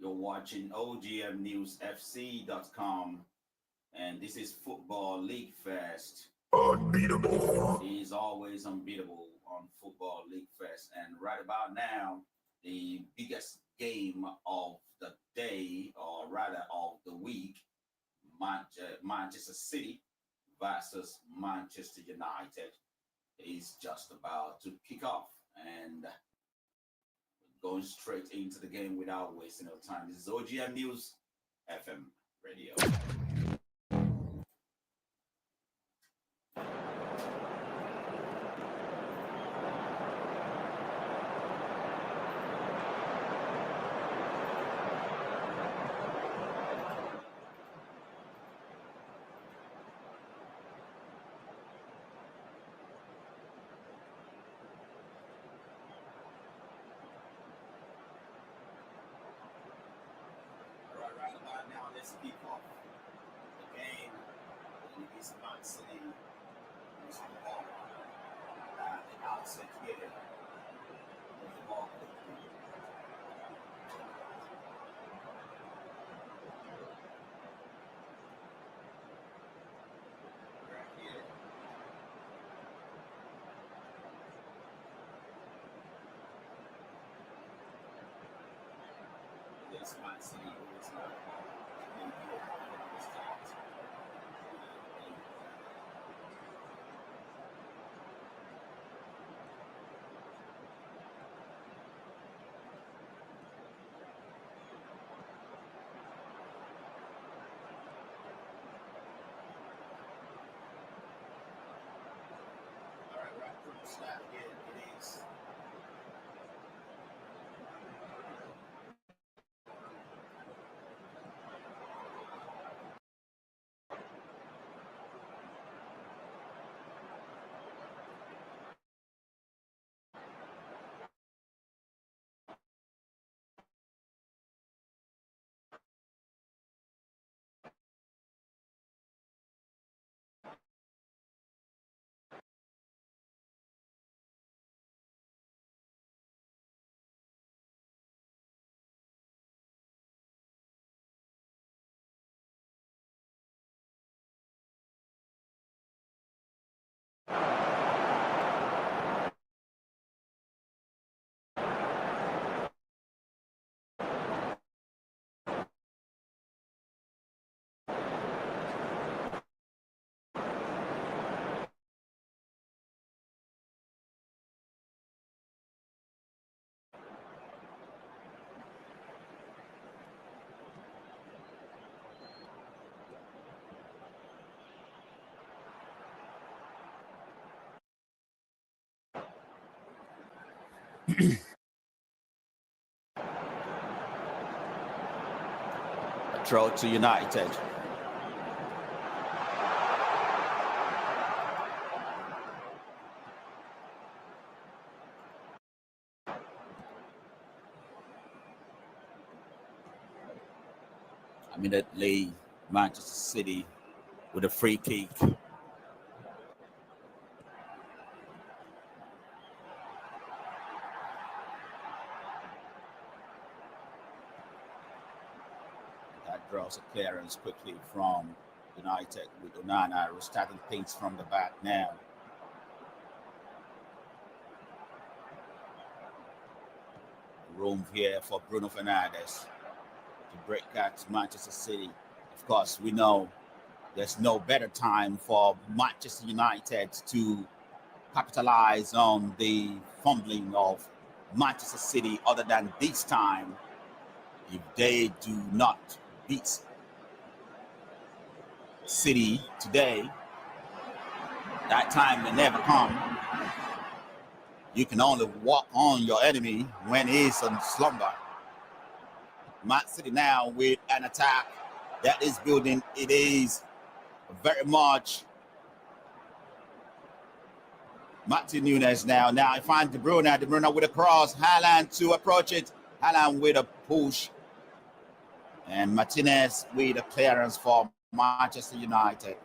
You're watching OGMNewsFC.com, and this is Football League Fest. Unbeatable. He is always unbeatable on Football League Fest. And right about now, the biggest game of the day, or rather of the week, Manchester City versus Manchester United, is just about to kick off. And going straight into the game without wasting no time. This is OGM News FM Radio. Right about now, let's kick off the game. It is Man City using the ball at the outset here. With the ball quickly. Right here. This Man City who is not all right from the start again. It is a throw to United. Immediately, Manchester City with a free kick. That draws a clearance quickly from United with Onana restarting things from the back now. Room here for Bruno Fernandes to break out Manchester City. Of course, we know there's no better time for Manchester United to capitalize on the fumbling of Manchester City other than this time. If they do not beat City today, that time will never come. You can only walk on your enemy when he's on slumber. Man City now with an attack that is building. It is very much Martin Nunes now. Now I find De Bruyne. De Bruyne with a cross. Haaland to approach it. Haaland with a push. And Martinez with a clearance for Manchester United.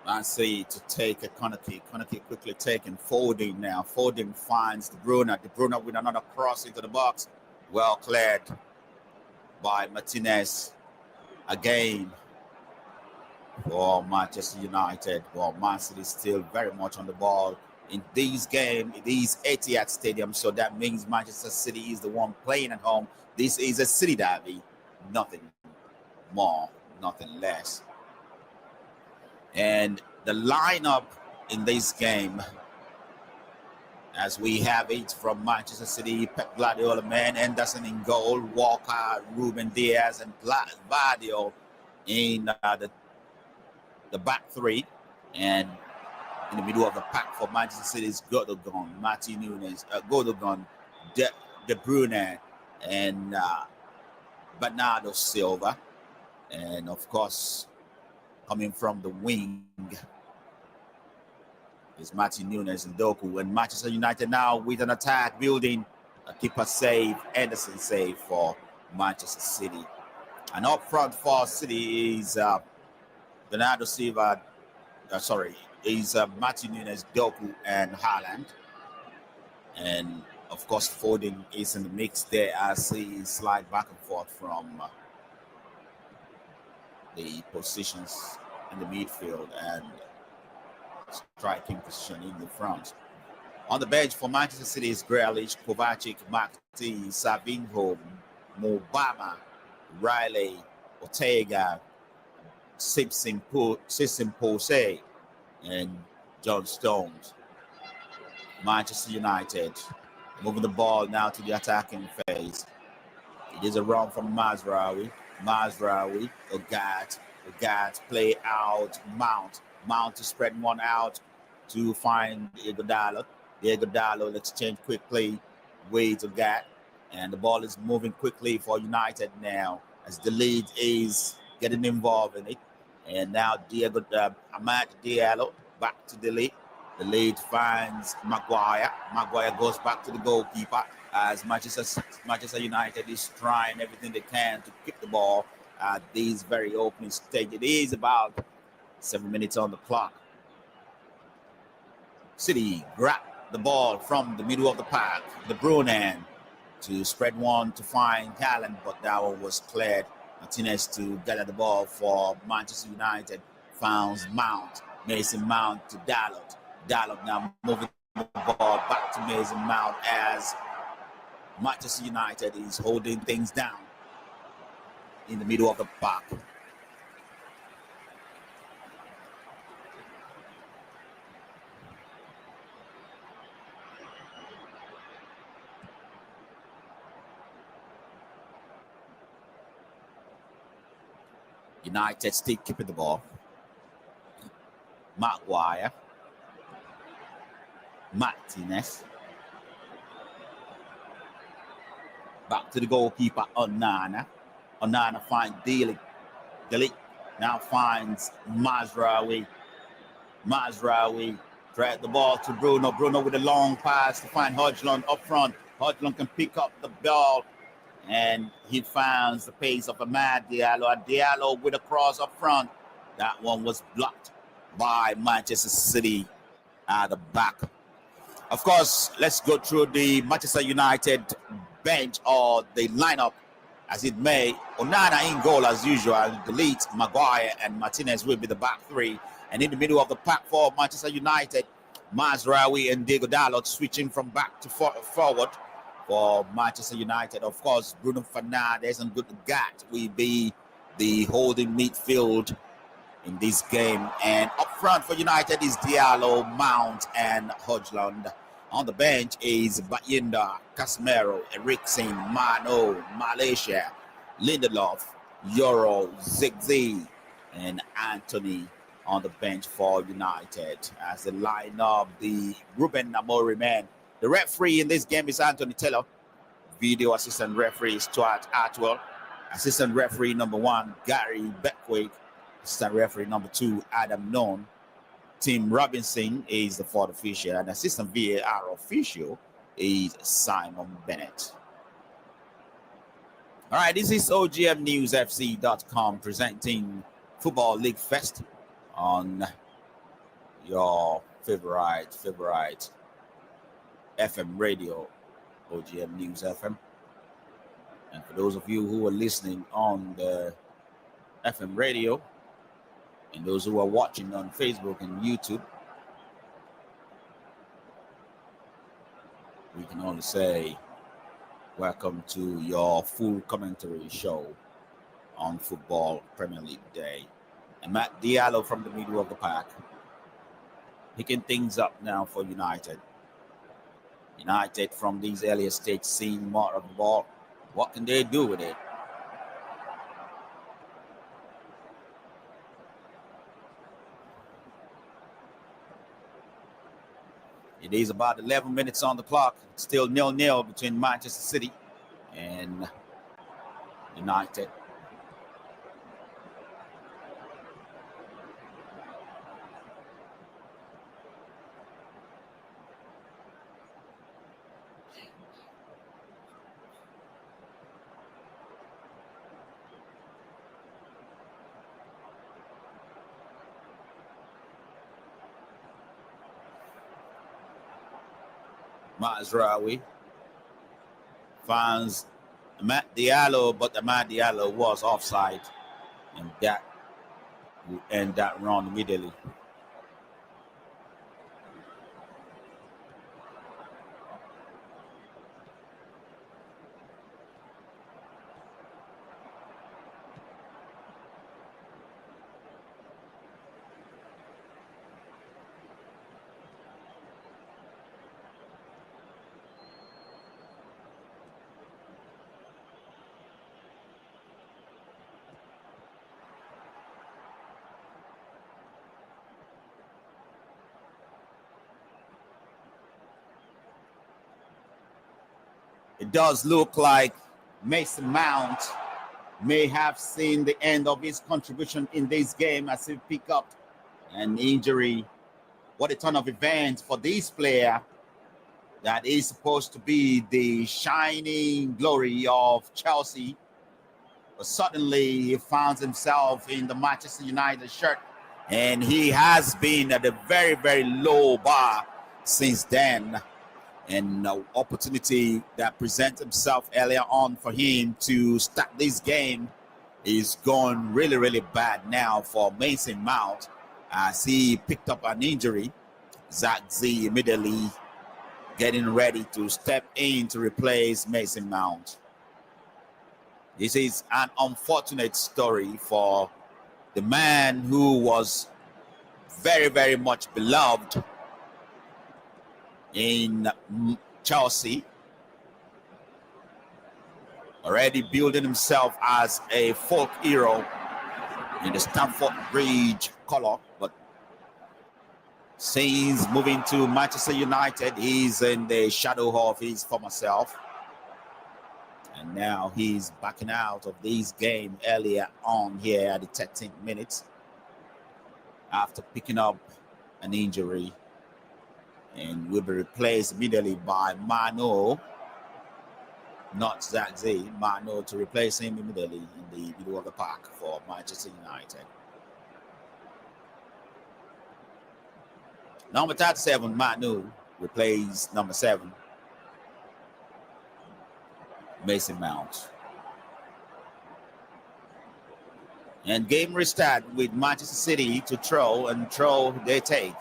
Man City to take a corner kick. Corner kick quickly taken. Foden now. Foden finds De Bruyne. De Bruyne with another cross into the box. Well cleared by Martinez again for Manchester United. Well, Man City is still very much on the ball in this game. It is Etihad Stadium, so that means Manchester City is the one playing at home. This is a City derby, nothing more, nothing less. And the lineup in this game, as we have it from Manchester City: Pep Guardiola, man, Henderson in goal, Walker, Ruben Diaz, and Vardio in the back three. And in the middle of the pack for Manchester City is Gundogan, Martin Nunes, Gundogan, De Bruyne, and Bernardo Silva. And of course, coming from the wing is Martin Nunes and Doku. And Manchester United now with an attack building, a keeper save, Henderson save for Manchester City. And up front for City is Bernardo Silva, is Martin Nunes, Doku, and Haaland. And of course, Foden is in the mix there as he slide back and forth from the positions in the midfield and striking position in the front. On the bench for Manchester City is Grealish, Kovacic, Marti, Savinho, Mobama, Riley, Ortega, Simpson Pose, and John Stones. Manchester United moving the ball now to the attacking phase. It is a run from Mazraoui, Ogat, play out, Mount to spread one out to find Diego Dalot. Diego Dalot will exchange quickly with Ogat, and the ball is moving quickly for United now as the lead is getting involved in it. And now Amad Diallo back to the lead. The lead finds Maguire. Maguire goes back to the goalkeeper as Manchester United is trying everything they can to keep the ball at this very opening stage. It is about 7 minutes on the clock. City grab the ball from the middle of the park. De Bruyne to spread one to find Haaland, but that one was cleared. Martinez to gather the ball for Manchester United. Founds Mount. Mason Mount to Dalot. Dalot now moving the ball back to Mason Mount as Manchester United is holding things down in the middle of the park. United still keeping the ball. Maguire. Martinez. Back to the goalkeeper, Onana. Onana finds Dele. Dele now finds Mazraoui. Mazraoui drag the ball to Bruno. Bruno with a long pass to find Højlund up front. Højlund can pick up the ball, and he finds the pace of Amad Diallo. Diallo with a cross up front. That one was blocked by Manchester City at the back. Of course, let's go through the Manchester United bench or the lineup as it may. Onana in goal as usual. Delete Maguire and Martinez will be the back three. And in the middle of the pack for Manchester United, Mazraoui and Diego Dalot switching from back to forward for Manchester United. Of course, Bruno Fernandes and Gat will be the holding midfield in this game. And up front for United is Diallo, Mount, and Højlund. On the bench is Bayinda, Casemiro, Eriksen, Mano, Malaysia, Lindelof, Euro, Zigzi, and Anthony on the bench for United as the line of the Ruben Amorim man. The referee in this game is Anthony Taylor. Video assistant referee is Stuart Atwell. Assistant referee number 1, Gary Beckwith. Assistant referee number 2, Adam Nunn. Tim Robinson is the fourth official, and assistant VAR official is Simon Bennett. All right, this is OGMNewsFC.com presenting Football League Fest on your favorite FM radio, OGM News FM. And for those of you who are listening on the FM radio, and those who are watching on Facebook and YouTube, we can only say welcome to your full commentary show on Football Premier League Day. And Matt Diallo from the middle of the pack, picking things up now for United. United from these earlier stages seeing more of the ball. What can they do with it? It is about 11 minutes on the clock. Still 0-0 between Manchester City and United. Mazraoui finds Matt Diallo, but the Matt Diallo was offside, and that will end that run immediately. It does look like Mason Mount may have seen the end of his contribution in this game as he picked up an injury. What a turn of events for this player that is supposed to be the shining glory of Chelsea. But suddenly he finds himself in the Manchester United shirt, and he has been at a very, very low bar since then. And an opportunity that presents himself earlier on for him to start this game is going really, really bad now for Mason Mount as he picked up an injury. Zach Z immediately getting ready to step in to replace Mason Mount. This is an unfortunate story for the man who was very, very much beloved in Chelsea, already building himself as a folk hero in the Stamford Bridge color, but since moving to Manchester United, he's in the shadow of his former self, and now he's backing out of this game earlier on here at the 13th minute after picking up an injury, and will be replaced immediately by Mano, not Zach Z, Mano to replace him immediately in the middle of the park for Manchester United. Number 37, Manu, replaced number 7, Mason Mount. And game restart with Manchester City to throw, and throw they take.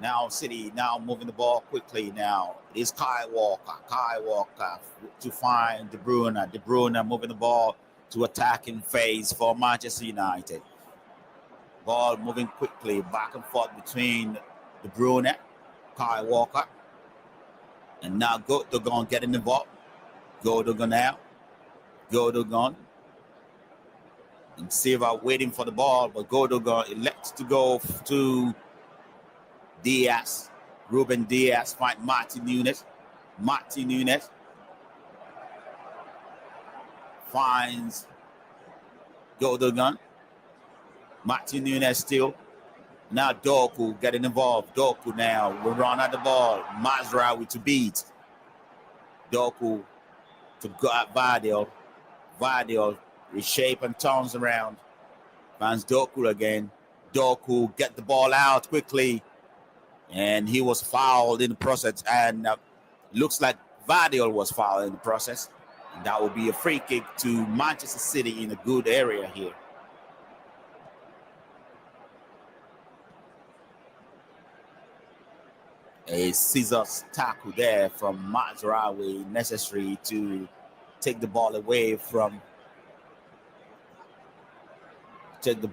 Now City now moving the ball quickly now. It is Kai Walker to find De Bruyne. De Bruyne moving the ball to attacking phase for Manchester United. Ball moving quickly back and forth between De Bruyne, Kai Walker. And now Gundogan getting involved. Gundogan now. Gundogan. And Silva waiting for the ball, but Gundogan elects to go to Diaz, Ruben Diaz, find Martin Nunes. Martin Nunes finds Gundogan. Martin Nunes still. Now Doku getting involved. Doku now will run at the ball. Mazraoui to beat. Doku to go at Vardiol. Vardiol reshape and turns around. Finds Doku again. Doku get the ball out quickly. And he was fouled in the process, and looks like Vardiol was fouled in the process. And that will be a free kick to Manchester City in a good area here. A scissors tackle there from Mazraoui, necessary to take the ball away from Mazraoui, to take the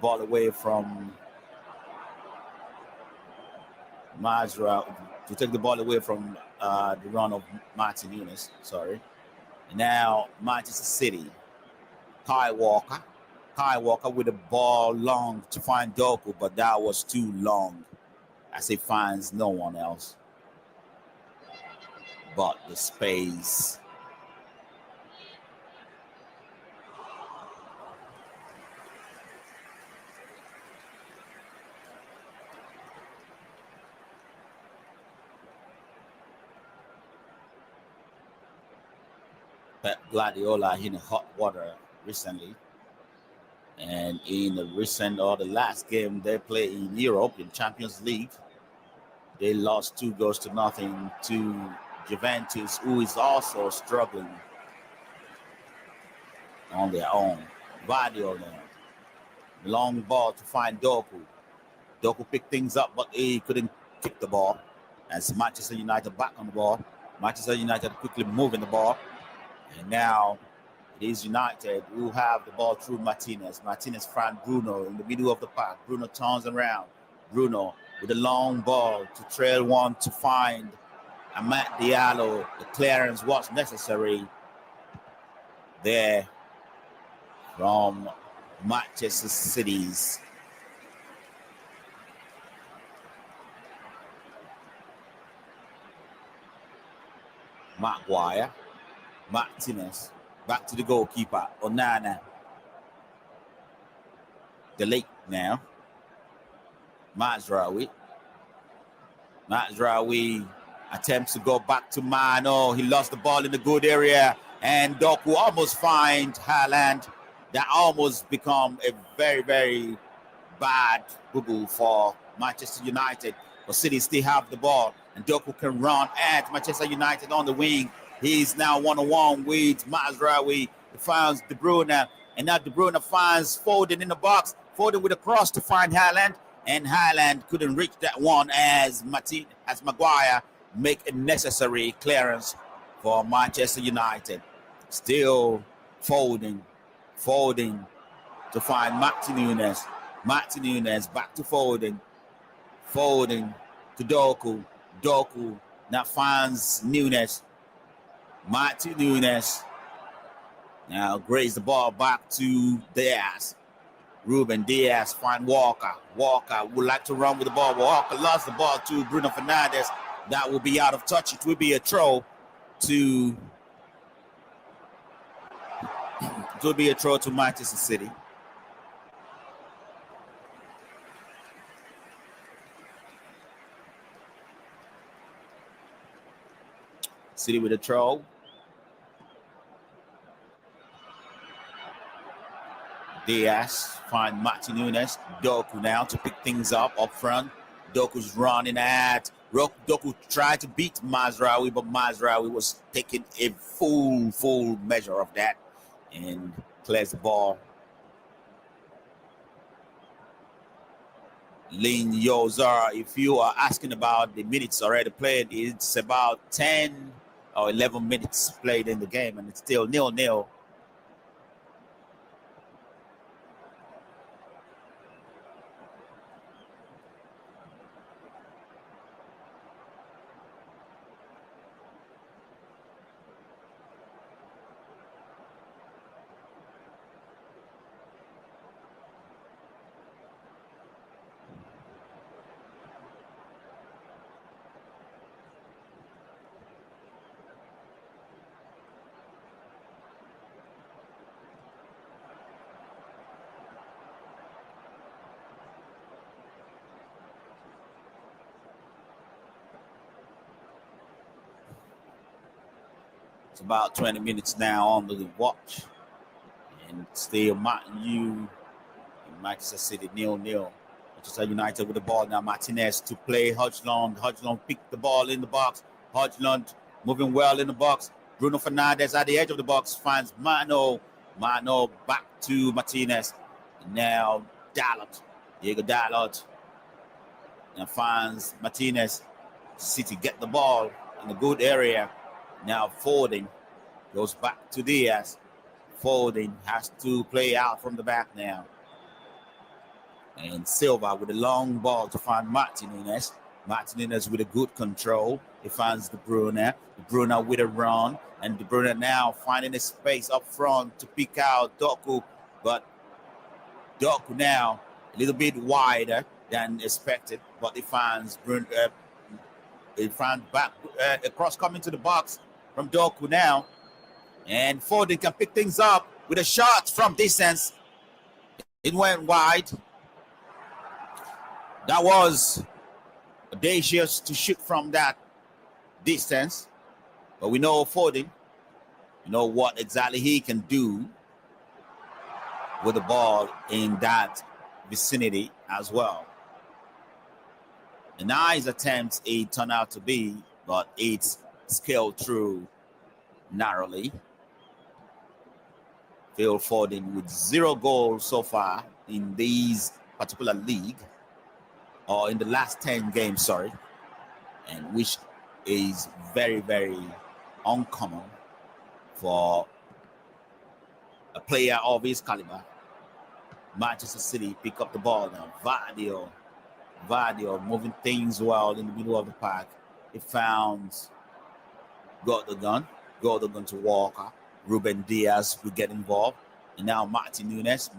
ball away from the run of Martin Nunes. Sorry. And now Manchester City, Kai Walker with the ball long to find Doku, but that was too long as he finds no one else but the space. Pep Guardiola in hot water recently, and in the last game they played in Europe in Champions League, they lost 2-0 to Juventus, who is also struggling on their own. Vardiol now, long ball to find Doku. Doku picked things up, but he couldn't kick the ball. As Manchester United back on the ball, Manchester United quickly moving the ball. And now it is United who have the ball through Martinez. Martinez found Bruno in the middle of the park. Bruno turns around. Bruno with a long ball to trail one to find Amad Diallo. The clearance was necessary there from Manchester City's Maguire. Martinez back to the goalkeeper, Onana. The late now. Mazraoui attempts to go back to Mano. He lost the ball in the good area, and Doku almost finds Haaland. That almost become a very, very bad boo-boo for Manchester United. But City still have the ball, and Doku can run at Manchester United on the wing. He's now one-on-one with Mazraoui. He finds De Bruyne, and now De Bruyne finds Foden in the box. Foden with a cross to find Haaland, and Haaland couldn't reach that one as Maguire make a necessary clearance for Manchester United. Still Foden to find Martin Nunes. Martin Nunes back to Foden. Foden to Doku. Doku now finds Nunes. Martin Nunes now graze the ball back to Diaz. Ruben Diaz find Walker. Walker would like to run with the ball. Walker lost the ball to Bruno Fernandes. That will be out of touch. It will be a throw to Manchester City. City with a throw. Diaz find Martin Nunes. Doku now to pick things up front. Doku's running at. Doku tried to beat Mazraoui, but Mazraoui was taking a full measure of that and clears the ball. Lin Yozar, if you are asking about the minutes already played, it's about 10 or 11 minutes played in the game, and it's still 0-0. It's about 20 minutes now on the watch. And still Manchester City 0-0. Manchester United with the ball now. Martinez to play Højlund. Højlund picked the ball in the box. Højlund moving well in the box. Bruno Fernandes at the edge of the box finds Mano. Mano back to Martinez. Now Dalot. Diego Dalot. And finds Martinez. City get the ball in a good area. Now Foden goes back to Diaz. Foden has to play out from the back now. And Silva with a long ball to find Martin Nunes. Martin Nunes with a good control. He finds De Bruyne. De Bruyne with a run. And De Bruyne now finding a space up front to pick out Doku. But Doku now a little bit wider than expected. But he finds back across coming to the box from Doku now. And Foden can pick things up with a shot from distance. It went wide. That was audacious to shoot from that distance. But we know Foden, you know what exactly he can do with the ball in that vicinity as well. A nice attempt it turned out to be, but it's scaled through narrowly. Phil Foden with 0 goals so far in this particular league, or in the last 10 games, sorry, and which is very, very uncommon for a player of his caliber. Manchester City pick up the ball now. Vardio moving things well in the middle of the park. He found Gundogan to Walker. Ruben Diaz will get involved. And now Martin Nunes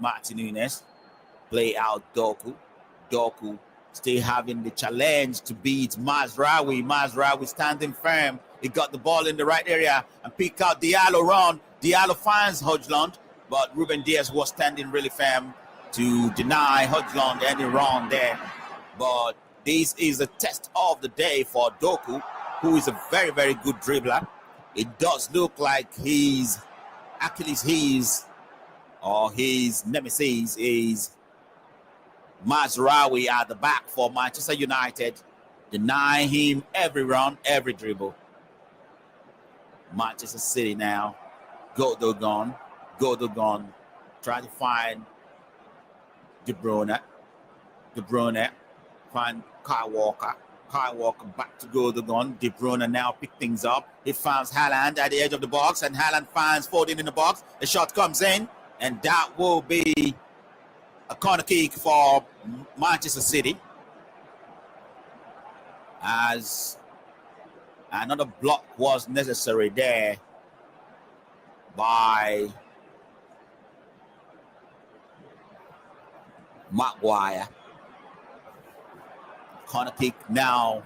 play out Doku. Doku still having the challenge to beat Mazraoui. Mazraoui standing firm. He got the ball in the right area and pick out Diallo run. Diallo finds Højlund, but Ruben Diaz was standing really firm to deny Højlund any run there. But this is a test of the day for Doku, who is a very, very good dribbler. It does look like his Achilles heel or his nemesis is Mazraoui at the back for Manchester United, denying him every run, every dribble. Manchester City now, Gundogan, trying to find De Bruyne, find Kyle Walker back to Gundogan. De Bruyne now pick things up. He finds Haaland at the edge of the box, and Haaland finds Foden in the box. The shot comes in, and that will be a corner kick for Manchester City, as another block was necessary there by Maguire. Corner kick now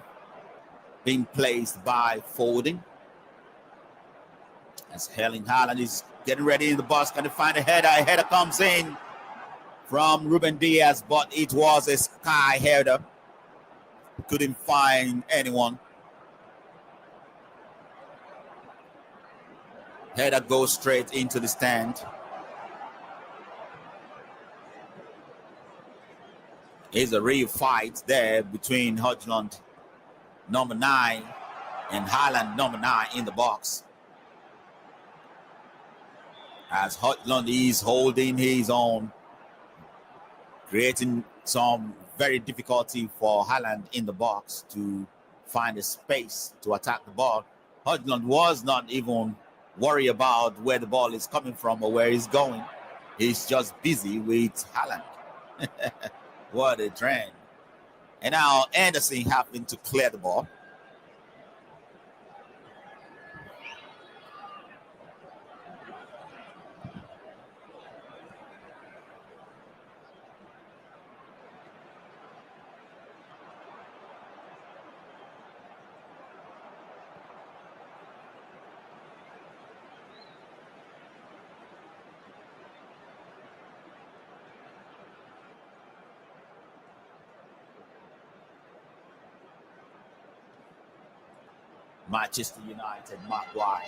being placed by Foden. As Erling Haaland is getting ready in the box, can he find a header? A header comes in from Ruben Diaz, but it was a sky header. Couldn't find anyone. Header goes straight into the stand. It's a real fight there between Højlund, number 9, and Haaland, number 9, in the box. As Højlund is holding his own, creating some very difficulty for Haaland in the box to find a space to attack the ball. Højlund was not even worried about where the ball is coming from or where he's going. He's just busy with Haaland. What a trend. And now Anderson having to clear the ball. Manchester United, Maguire,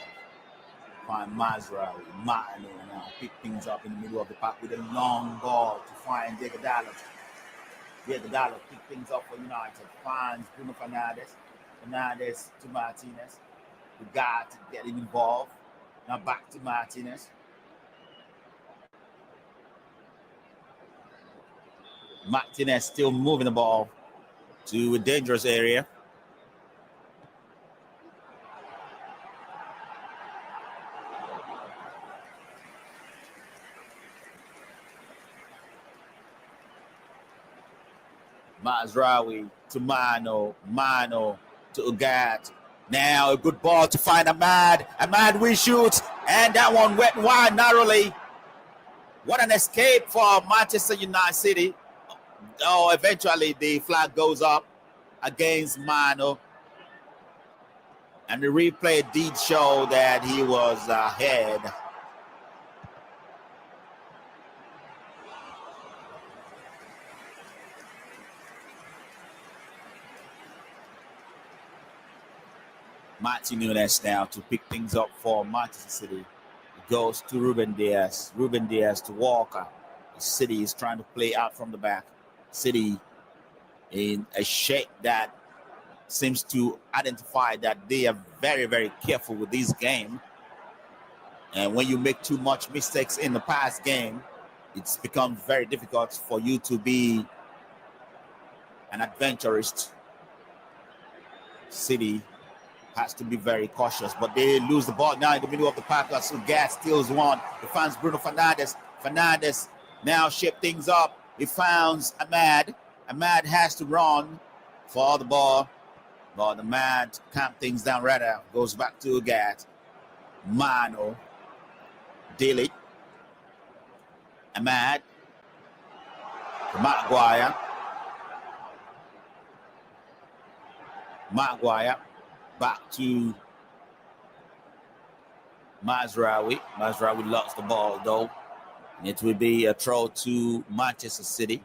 find Mazraoui, Martin now pick things up in the middle of the park with a long ball to find Diego Dalot. Diego Dallo pick things up for United. Finds Bruno Fernandes. Fernandes to Martinez. We got to get him involved. Now back to Martinez. Martinez still moving the ball to a dangerous area. Mazraoui to Mano to Ugat. Now a good ball to find Ahmad. Ahmad we shoot, and that one went wide narrowly. What an escape for Manchester United City. Oh, eventually the flag goes up against Mano. And the replay did show that he was ahead. Martin Nunes now to pick things up for Manchester City. It goes to Ruben Diaz. Ruben Diaz to Walker. The City is trying to play out from the back. City in a shape that seems to identify that they are very, very careful with this game. And when you make too much mistakes in the past game, it's become very difficult for you to be an adventurist. City has to be very cautious, but they lose the ball now in the middle of the park. So Gas steals one. He finds Bruno Fernandes. Fernandes now shape things up. He finds Ahmad. Ahmad has to run for the ball, but Ahmad calms things down rather. Goes back to Gas. Mano. Daly. Ahmad. Maguire. Maguire. Back to Mazraoui. Mazraoui lost the ball though. It will be a throw to Manchester City.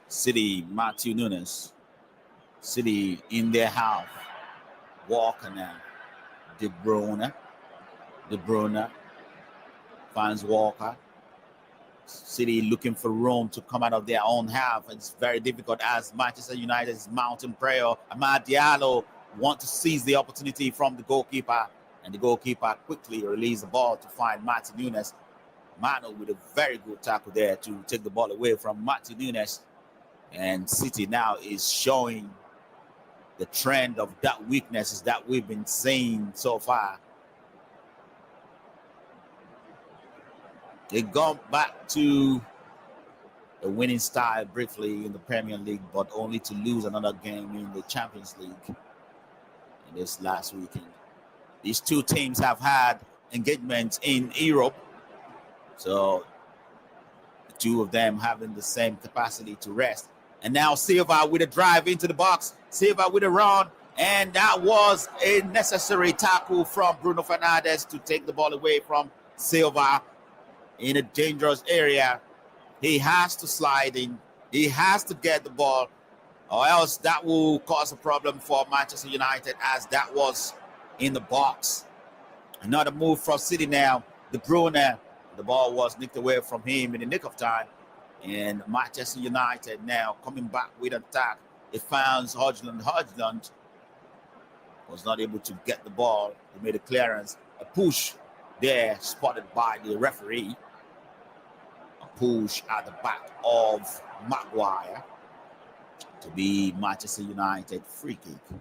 City, Matthew Nunes. City in their half. Walker now. De Bruyne. De Bruyne finds Walker. City looking for room to come out of their own half. It's very difficult as Manchester United is mounting prayer. Amad Diallo want to seize the opportunity from the goalkeeper, and the goalkeeper quickly released the ball to find Martin Nunes. Mano with a very good tackle there to take the ball away from Martin Nunes. And City now is showing the trend of that weaknesses that we've been seeing so far. They gone back to the winning style briefly in the Premier League, but only to lose another game in the Champions League in this last weekend. These two teams have had engagements in Europe, so the two of them having the same capacity to rest. And now Silva with a drive into the box. Silva with a run. And that was a necessary tackle from Bruno Fernandes to take the ball away from Silva in a dangerous area. He has to slide in. He has to get the ball, or else that will cause a problem for Manchester United, as that was in the box. Another move from City now. De Bruyne. The ball was nicked away from him in the nick of time. And Manchester United now coming back with an attack. It finds Højlund. Højlund was not able to get the ball. He made a clearance. A push there spotted by the referee. A push at the back of Maguire to be Manchester United free kick.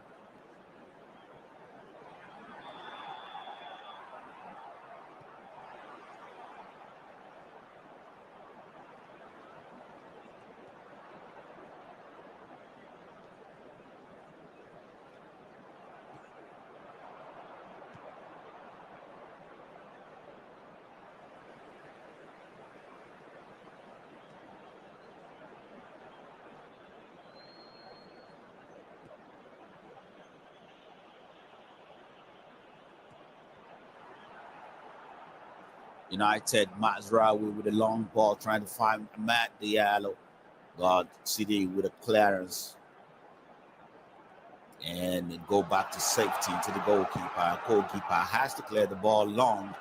United, Mazraoui with a long ball trying to find Matt Diallo. God City with a clearance. And go back to safety to the goalkeeper. Goalkeeper has to clear the ball long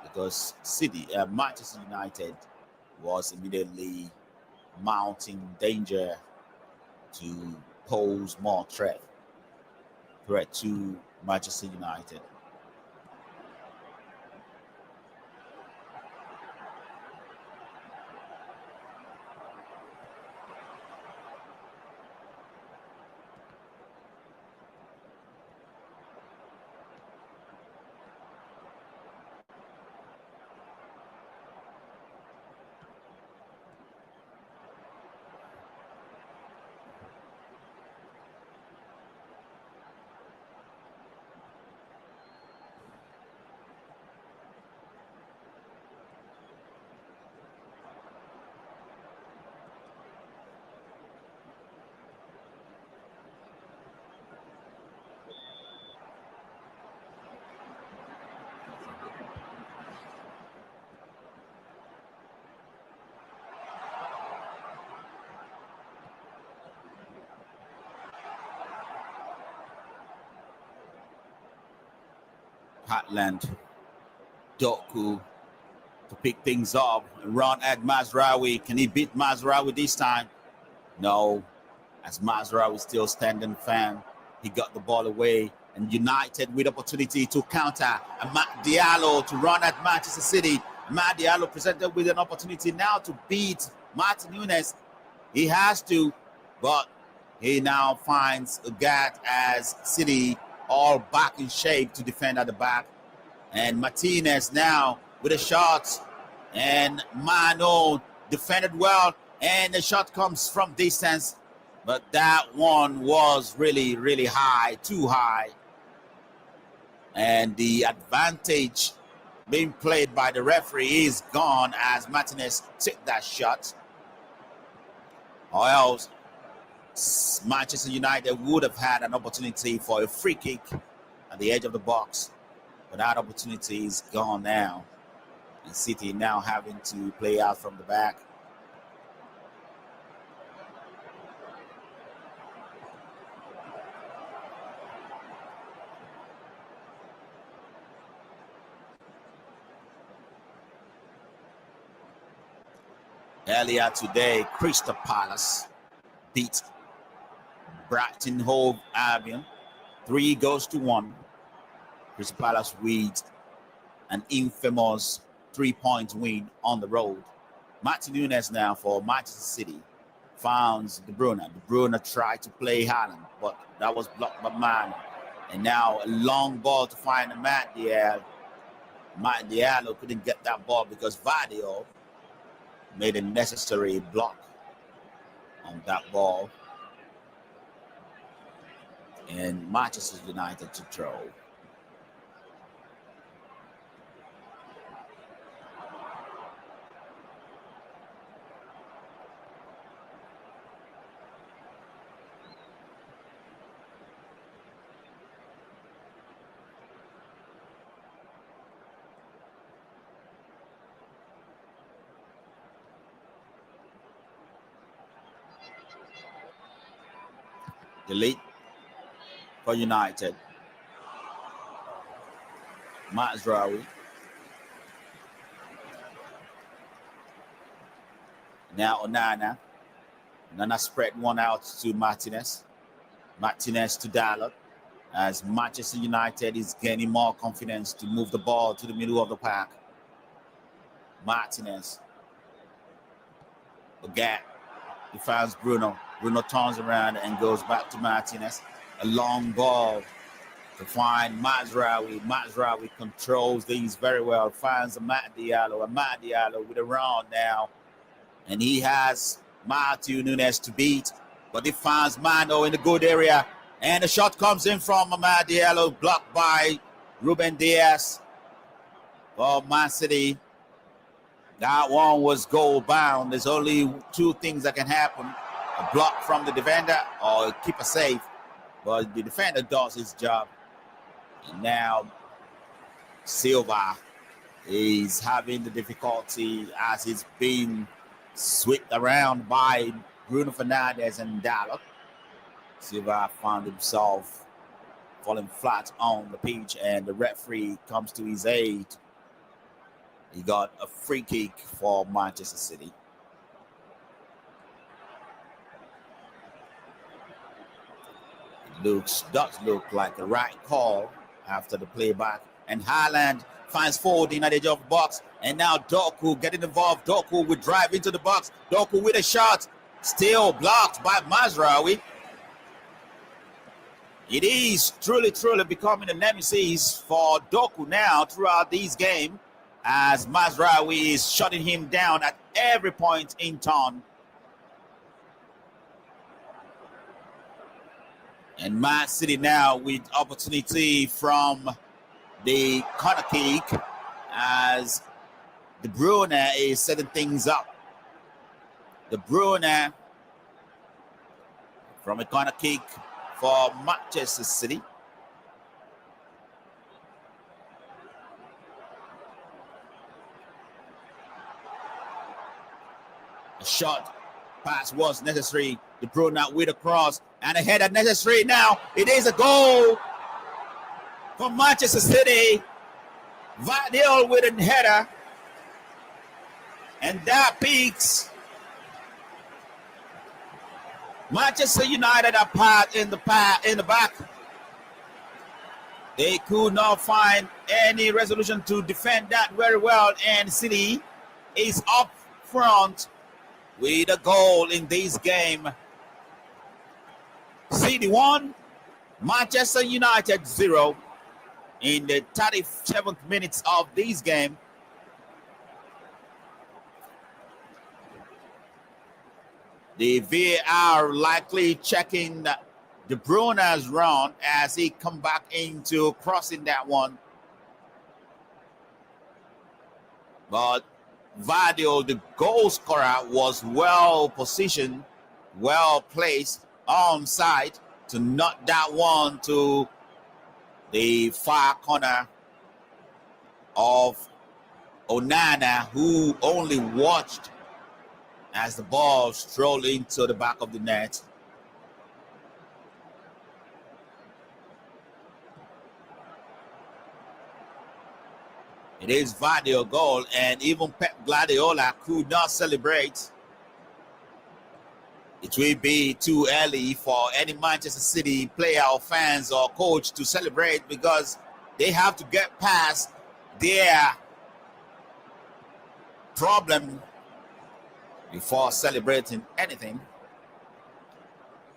because Manchester United was immediately mounting danger to pose more threat to Manchester United. Heartland, Doku to pick things up and run at Mazraoui. Can he beat Mazraoui this time? No, as Mazraoui still standing firm. He got the ball away, and United with opportunity to counter. And Matt Diallo to run at Manchester City. Matt Diallo presented with an opportunity now to beat Martin Nunes. He has to, but he now finds a gap as City all back in shape to defend at the back. And Martinez now with a shot. And Mano defended well. And the shot comes from distance. But that one was really, really high, too high. And the advantage being played by the referee is gone as Martinez took that shot. Or else Manchester United would have had an opportunity for a free kick at the edge of the box. But that opportunity is gone now. And City now having to play out from the back. Earlier today, Crystal Palace beat Brighton Hove Albion 3-1. Crystal Palace with an infamous 3-point win on the road. Martin Nunes now for Manchester City found De Bruyne. De Bruyne tried to play Haaland, but that was blocked by Mane. And now a long ball to find Matt Diallo. Matt Diallo couldn't get that ball because Vardio made a necessary block on that ball. And Manchester United to throw. The lead for United. Mazraoui. Now Onana. Onana spread one out to Martinez. Martinez to Dalot. As Manchester United is gaining more confidence to move the ball to the middle of the park. Martinez. Again. He finds Bruno. Bruno turns around and goes back to Martinez. A long ball to find Mazraoui. Mazraoui controls these very well. Finds Matt Diallo. And Matt Diallo with a round now. And he has Martin Nunes to beat. But he finds Mano in the good area. And the shot comes in from Matt Diallo. Blocked by Ruben Diaz for Man City. That one was goal bound. There's only two things that can happen. A block from the defender or a keeper safe. But the defender does his job. And now Silva is having the difficulty as he's been swept around by Bruno Fernandes and Dalot. Silva found himself falling flat on the pitch, and the referee comes to his aid. He got a free kick for Manchester City. Does look like a right call after the playback. And Haaland finds Foden at the edge of the box. And now Doku getting involved. Doku will drive into the box. Doku with a shot. Still blocked by Mazraoui. It is truly becoming a nemesis for Doku now throughout these games, as Mazraoui is shutting him down at every point in turn. And Man City now with opportunity from the corner kick as De Bruyne is setting things up. De Bruyne from a corner kick for Manchester City. A short pass was necessary. De Bruyne with a cross and a header necessary. Now it is a goal for Manchester City. Vardiol with a header, and that peaks. Manchester United are part in the back. They could not find any resolution to defend that very well, and City is up front with a goal in this game. City 1, Manchester United 0 in the 37th minutes of this game. The VAR likely checking De Bruyne's run as he come back into crossing that one. But Vardiol, the goal scorer, was well positioned, well placed on side to knock that one to the far corner of Onana, who only watched as the ball strolled into the back of the net. It is Vardiol goal, and even Pep Guardiola could not celebrate. It will be too early for any Manchester City player or fans or coach to celebrate, because they have to get past their problem before celebrating anything.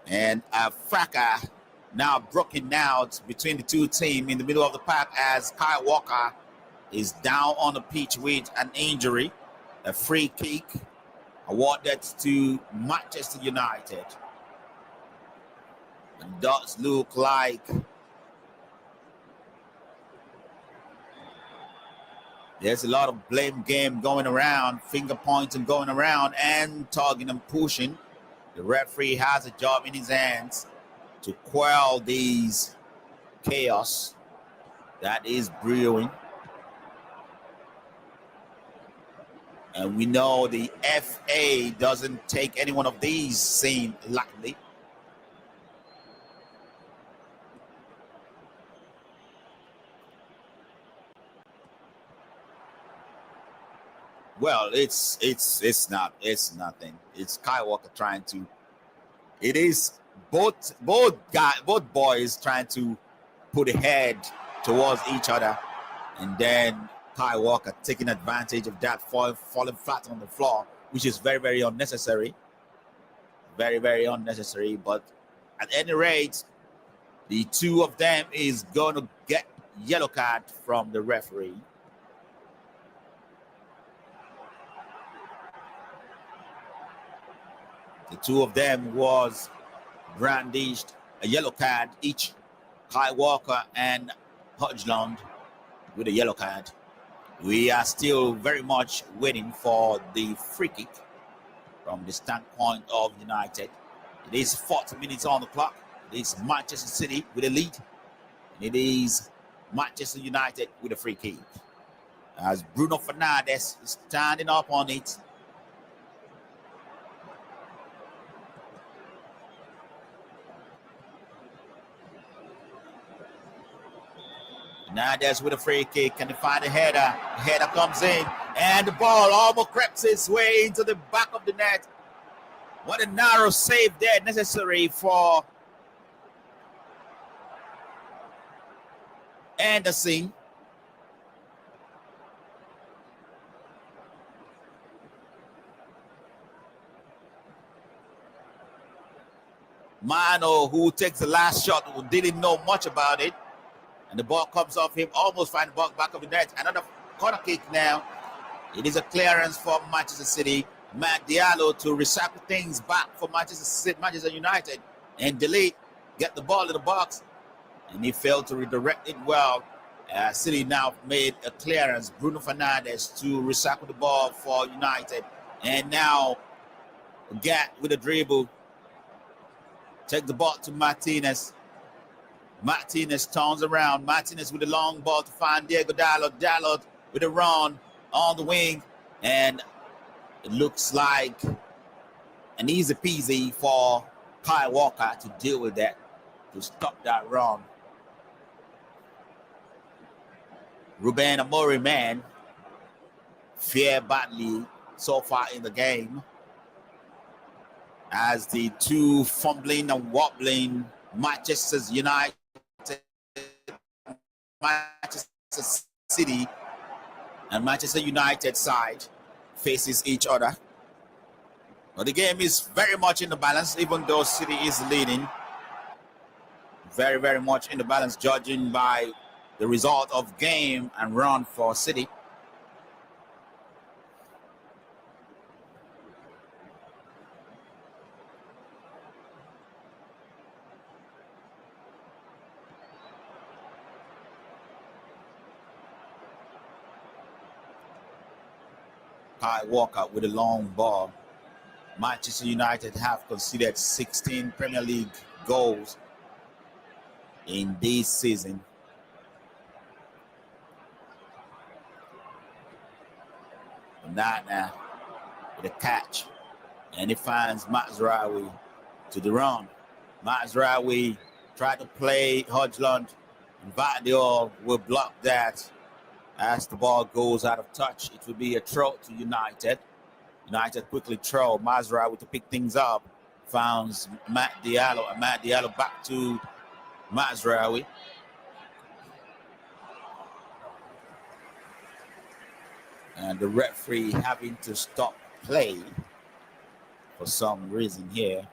And a fracas now broken out between the two teams in the middle of the park as Kyle Walker is down on the pitch with an injury. A free kick awarded to Manchester United. It does look like there's a lot of blame game going around, finger pointing going around, and tugging and pushing. The referee has a job in his hands to quell these chaos that is brewing. And we know the FA doesn't take any one of these scenes lightly. Well, it's nothing. It's Kyle Walker trying to. It is both boys trying to put a head towards each other, and then Kyle Walker taking advantage of that, falling flat on the floor, which is very, very unnecessary. Very, very unnecessary. But at any rate, the two of them is going to get yellow card from the referee. The two of them was brandished a yellow card each, Kyle Walker and Højlund with a yellow card. We are still very much waiting for the free kick from the standpoint of United. It is 40 minutes on the clock. It is Manchester City with a lead. And it is Manchester United with a free kick. as Bruno Fernandes is standing up on it. Fernandes with a free kick. Can he find a header? The header comes in, and the ball almost creeps its way into the back of the net. What a narrow save there, necessary for Anderson. Mano, who takes the last shot, who didn't know much about it, and the ball comes off him, almost find the ball back of the net. Another corner kick now. It is a clearance for Manchester City. Matt Diallo to recycle things back for Manchester United, and delete, get the ball in the box, and he failed to redirect it well. City now made a clearance. Bruno Fernandes to recycle the ball for United, and now Gat with a dribble. Take the ball to Martinez. Martinez turns around. Martinez with a long ball to find Diego Dalot. Dalot with a run on the wing, and it looks like an easy peasy for Kyle Walker to deal with that, to stop that run. Ruben Amorim, man, fared badly so far in the game, as the two fumbling and wobbling Manchester United, Manchester City, and Manchester United side faces each other. But the game is very much in the balance, even though City is leading. Very, very much in the balance, judging by the result of game and run for City. Kyle Walker with a long ball. Manchester United have conceded 16 Premier League goals in this season. Nana with a catch, and he finds Mazraoui to the run. Mazraoui tried to play Højlund, and Vardiol will block that. As the ball goes out of touch, it will be a throw to United. United quickly throw. Mazraoui to pick things up. Finds Matt Diallo, and Matt Diallo back to Mazraoui. And the referee having to stop play for some reason here.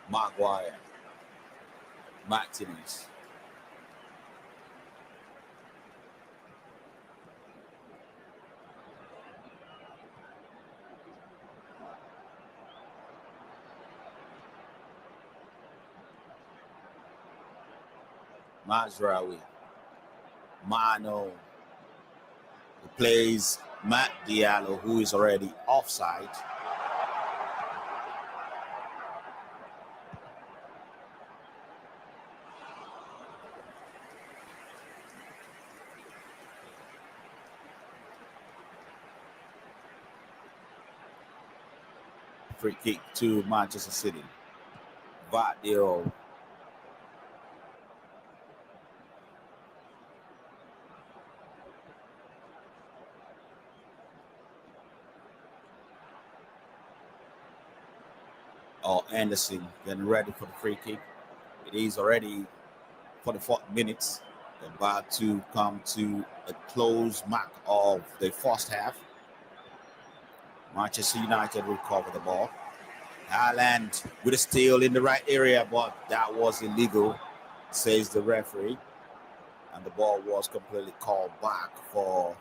Maguire, Martinez. Mazraoui, Mano, who plays Matt Diallo, who is already offside. Free kick to Manchester City. Vardiol. Anderson getting ready for the free kick. It is already 44 minutes. About to come to a close mark of the first half. Manchester United recover the ball. Haaland with a steal in the right area, but that was illegal, says the referee. And the ball was completely called back for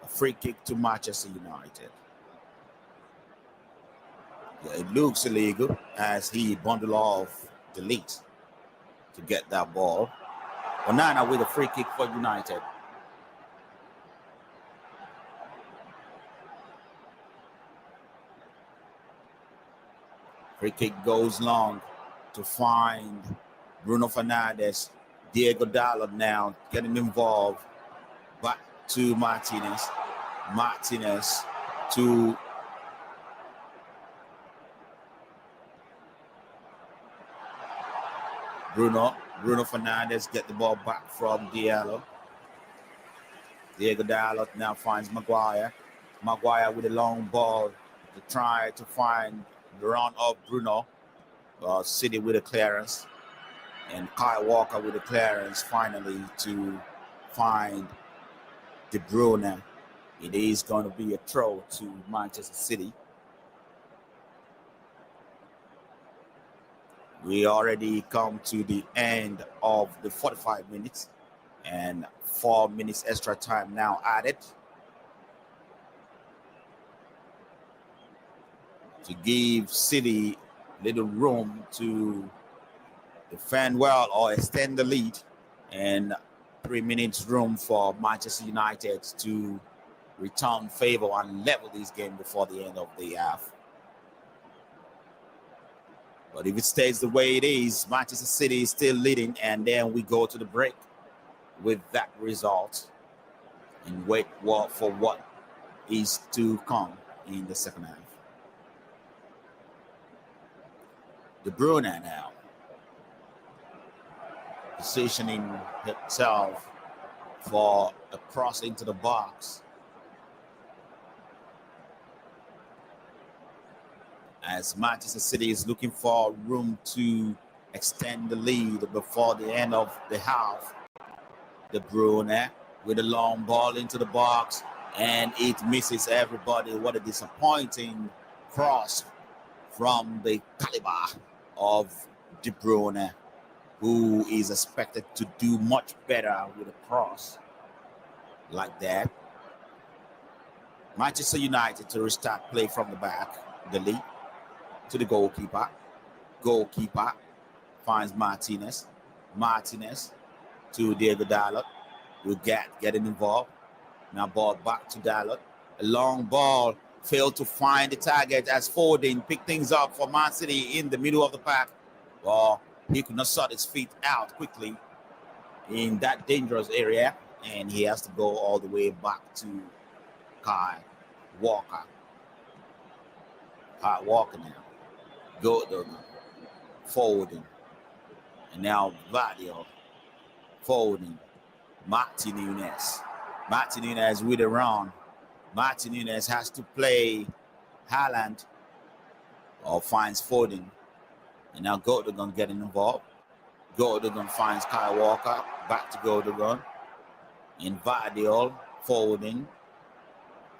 a free kick to Manchester United. It looks illegal as he bundled off Delete to get that ball. Onana with a free kick for United. Free kick goes long to find Bruno Fernandes. Diego Dalot now getting involved. Back to Martinez. Martinez to Bruno. Bruno Fernandes get the ball back from Diallo. Diego Dalot now finds Maguire. Maguire with a long ball to try to find the run of Bruno. City with a clearance. And Kyle Walker with a clearance finally to find De Bruyne. It is going to be a throw to Manchester City. We already come to the end of the 45 minutes and 4 minutes extra time now added to give City little room to defend well or extend the lead, and 3 minutes room for Manchester United to return favor and level this game before the end of the half. But if it stays the way it is, Manchester City is still leading, and then we go to the break with that result and wait for what is to come in the second half. De Bruyne now positioning himself for a cross into the box. As Manchester City is looking for room to extend the lead before the end of the half. De Bruyne with a long ball into the box, and it misses everybody. What a disappointing cross from the caliber of De Bruyne, who is expected to do much better with a cross like that. Manchester United to restart play from the back. The lead to the goalkeeper. Goalkeeper finds Martinez. Martinez to Diego Dalot. Will getting involved. Now ball back to Dalot. A long ball failed to find the target as Foden picked things up for Man City in the middle of the pack. Well, he could not sort his feet out quickly in that dangerous area, and he has to go all the way back to Kyle Walker. Kyle Walker now. Go Foden. And now Vadio. Foden. Martin Nunes. Martin Nunes with a run. Martin Nunes has to play Haaland or finds Foden. And now Godegon getting involved. Godegon finds Kyle Walker. Back to Godegon. In Vardiol, Foden.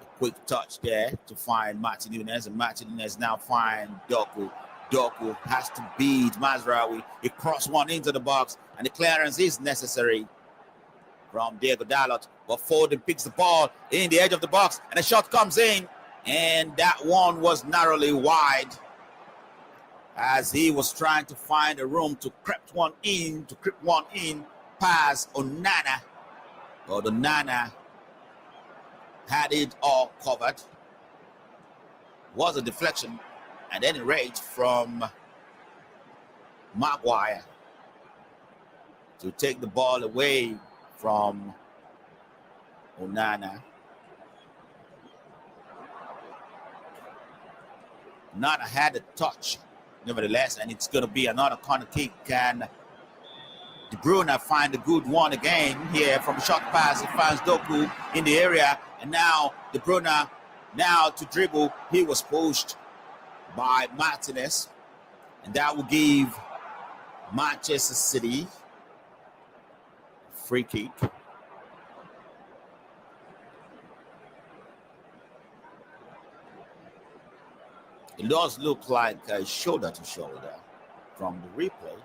A quick touch there to find Martin Nunes. And Martin Nunes now finds Doku. Doku has to beat Mazraoui. He crossed one into the box, and the clearance is necessary from Diego Dalot. But Foden picks the ball in the edge of the box, and a shot comes in. And that one was narrowly wide, as he was trying to find a room to creep one in past Onana. But Onana had it all covered. Was a deflection at any rate from Maguire to take the ball away from Onana. Onana had a touch, nevertheless, and it's going to be another corner kick. Can De Bruyne find a good one again here from a short pass? He finds Doku in the area, and now De Bruyne now to dribble. He was pushed by Martinez, and that will give Manchester City free kick. It does look like a shoulder to shoulder from the replay,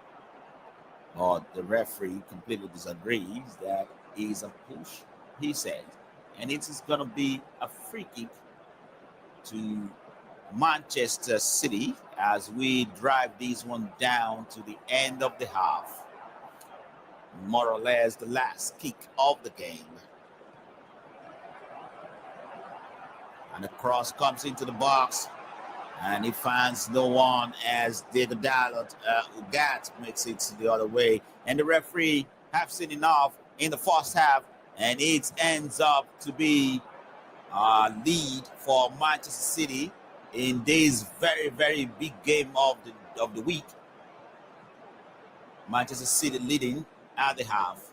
but the referee completely disagrees. That is a push, he said, and it is going to be a free kick to Manchester City as we drive this one down to the end of the half. more or less the last kick of the game. And the cross comes into the box, and he finds no one as Diego Dalot Ugat makes it the other way. And the referee has seen enough in the first half, and it ends up to be a lead for Manchester City in this very, very big game of the week. Manchester City leading at the half,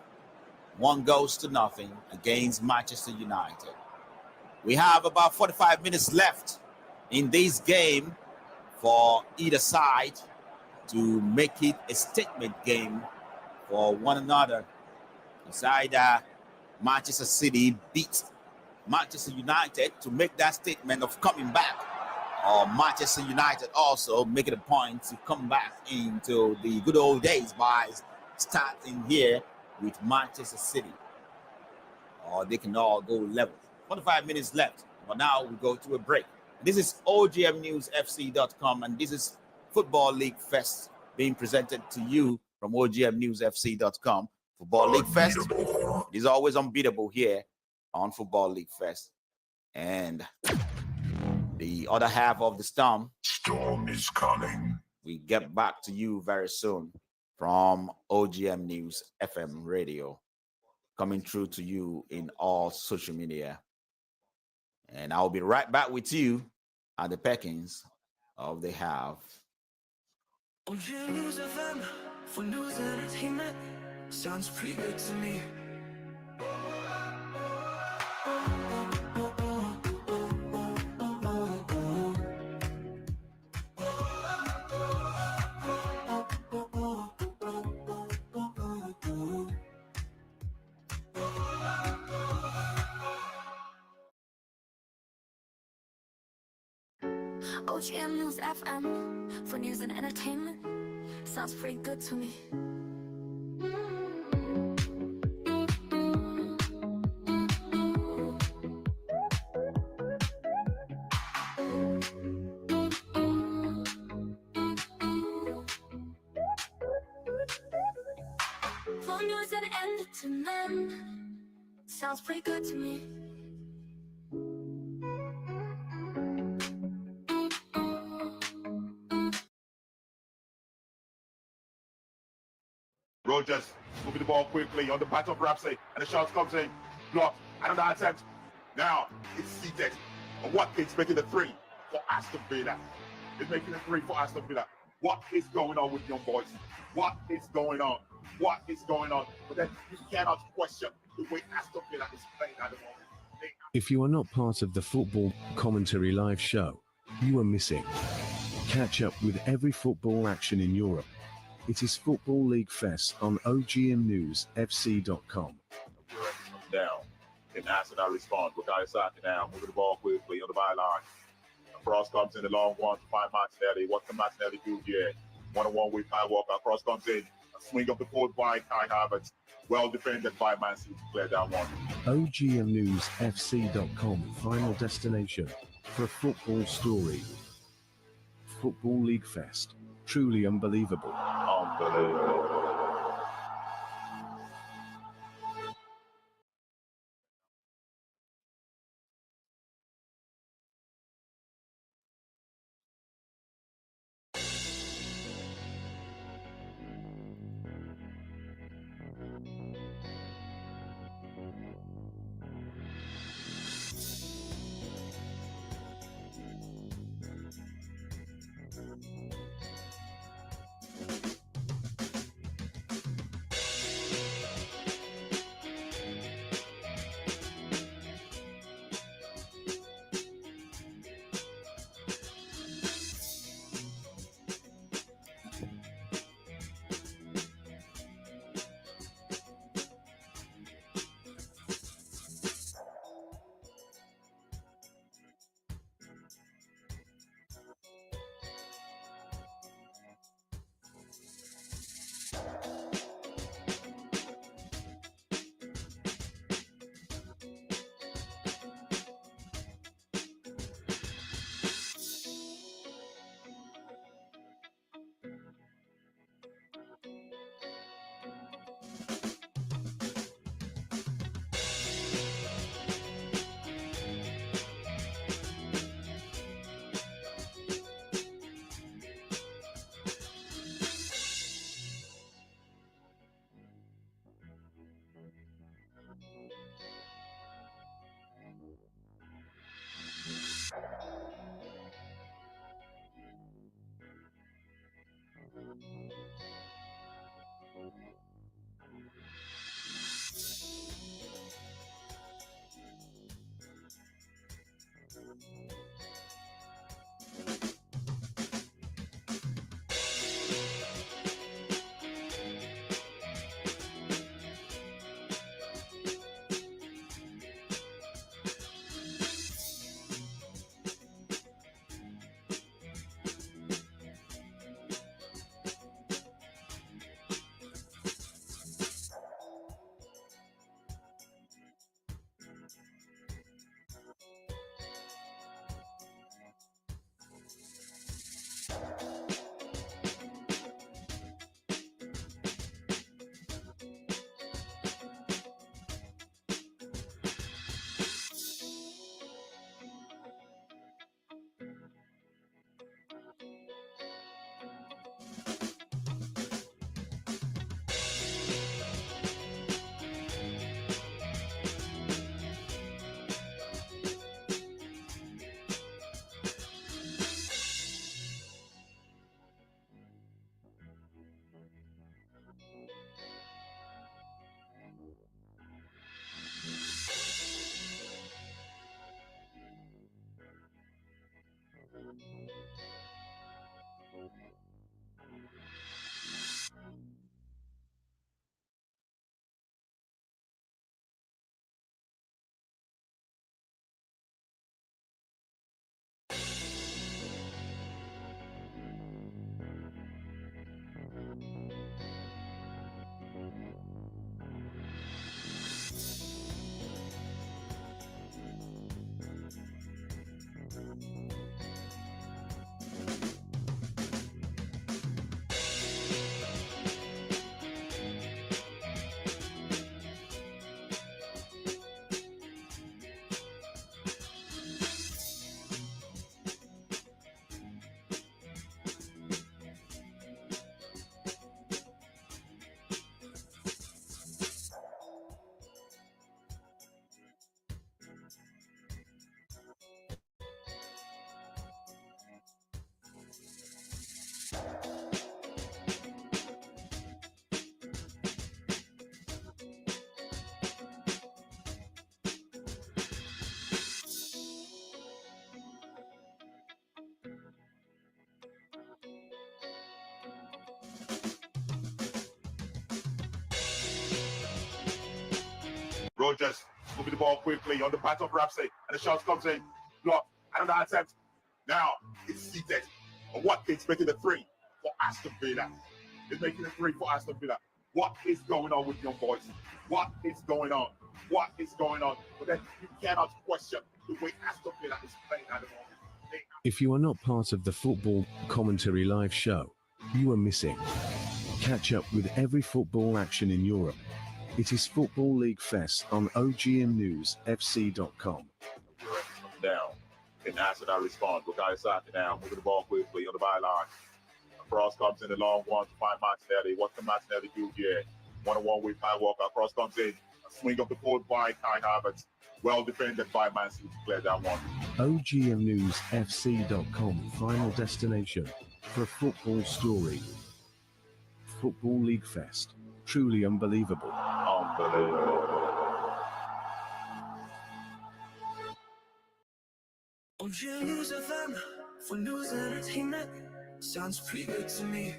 1-0 against Manchester United. We have about 45 minutes left in this game for either side to make it a statement game for one another. It's either Manchester City beats Manchester United to make that statement of coming back, or Manchester United also make it a point to come back into the good old days by starting here with Manchester City, or they can all go level. 45 minutes left, but now we go to a break. This is OGMNewsFC.com, and this is Football League Fest being presented to you from OGMNewsFC.com. Football League Fest is always unbeatable here on Football League Fest. And the other half of the storm is coming. We get back to you very soon from OGM News FM radio, coming through to you in all social media. And I'll be right back with you at the packings of the half. OGM News FM for news and entertainment. Sounds pretty good to me. OGM News FM for news and entertainment. Sounds pretty good to me. For news and entertainment. Sounds pretty good to me. Rogers moving the ball quickly on the back of Ramsey, and the shot comes in, blocked, another attempt. Now it's seated. And Watkins making the 3 for Aston Villa. He's making the 3 for Aston Villa. What is going on with young boys? What is going on? What is going on? But then you cannot question the way Aston Villa is playing at the moment. If you are not part of the Football Commentary live show, you are missing. Catch up with every football action in Europe. It is Football League Fest on OGMNewsFC.com. Down. Can Arsenal respond? Bukayo Saka now moving the ball quickly on the byline. Cross comes in the long one to find Martinelli. What can Martinelli do here? 1-on-1 with Kyle Walker. Cross comes in. A swing of the forward by Kai Havertz. Well defended by Man City to clear down one. OGMNewsFC.com, final destination for a football story. Football League Fest. Truly unbelievable. Unbelievable. Rogers moving the ball quickly on the back of Ramsey, and the shot comes in. Block. Another attempt. Now it's seated. And what is making the three for Aston Villa? It's making the three for Aston Villa. What is going on with young boys? What is going on? What is going on? But then you cannot question the way Aston Villa is playing at the moment. If you are not part of the Football Commentary Live show, you are missing. Catch up with every football action in Europe. It is Football League Fest on OGMNewsFC.com. Down. And Arsenal responds. Bukayo Saka now moving the ball quickly on the byline. Cross comes in the long one to find Martinelli. What can Martinelli do here? 1-on-1 with Kyle Walker. Cross comes in. A swing of the forward by Kai Havertz. Well defended by Man City to clear that one. OGMNewsFC.com, final destination for football story. Football League Fest. Truly unbelievable. Unbelievable. OG News FM for news and entertainment. Sounds pretty good to me.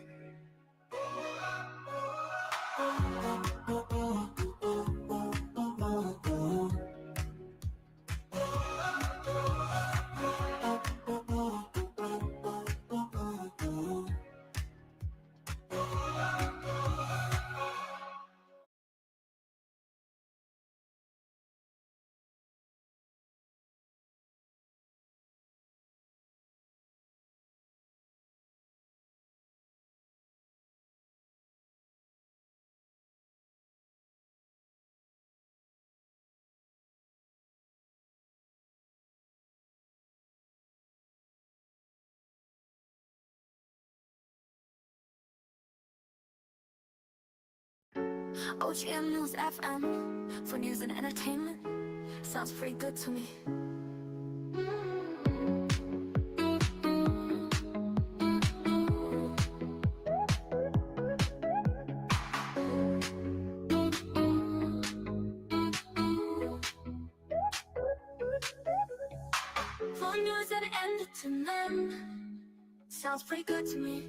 OGM News FM for news and entertainment. Sounds pretty good to me. Sounds pretty good to me.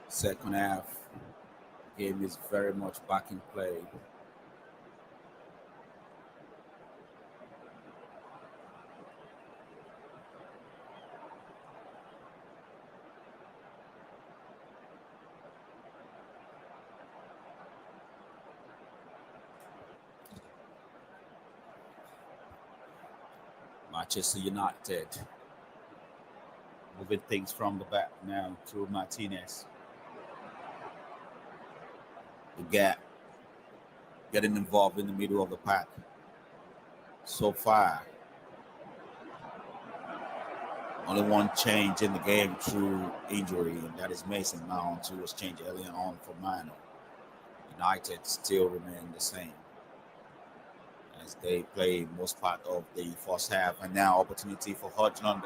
Second half game is very much back in play. Manchester United moving things from the back now to Martinez. The gap getting involved in the middle of the pack. So far, only one change in the game through injury, and that is Mason Mount, who was changed earlier on for Mano. United still remain the same as they play most part of the first half, and now opportunity for Hojlund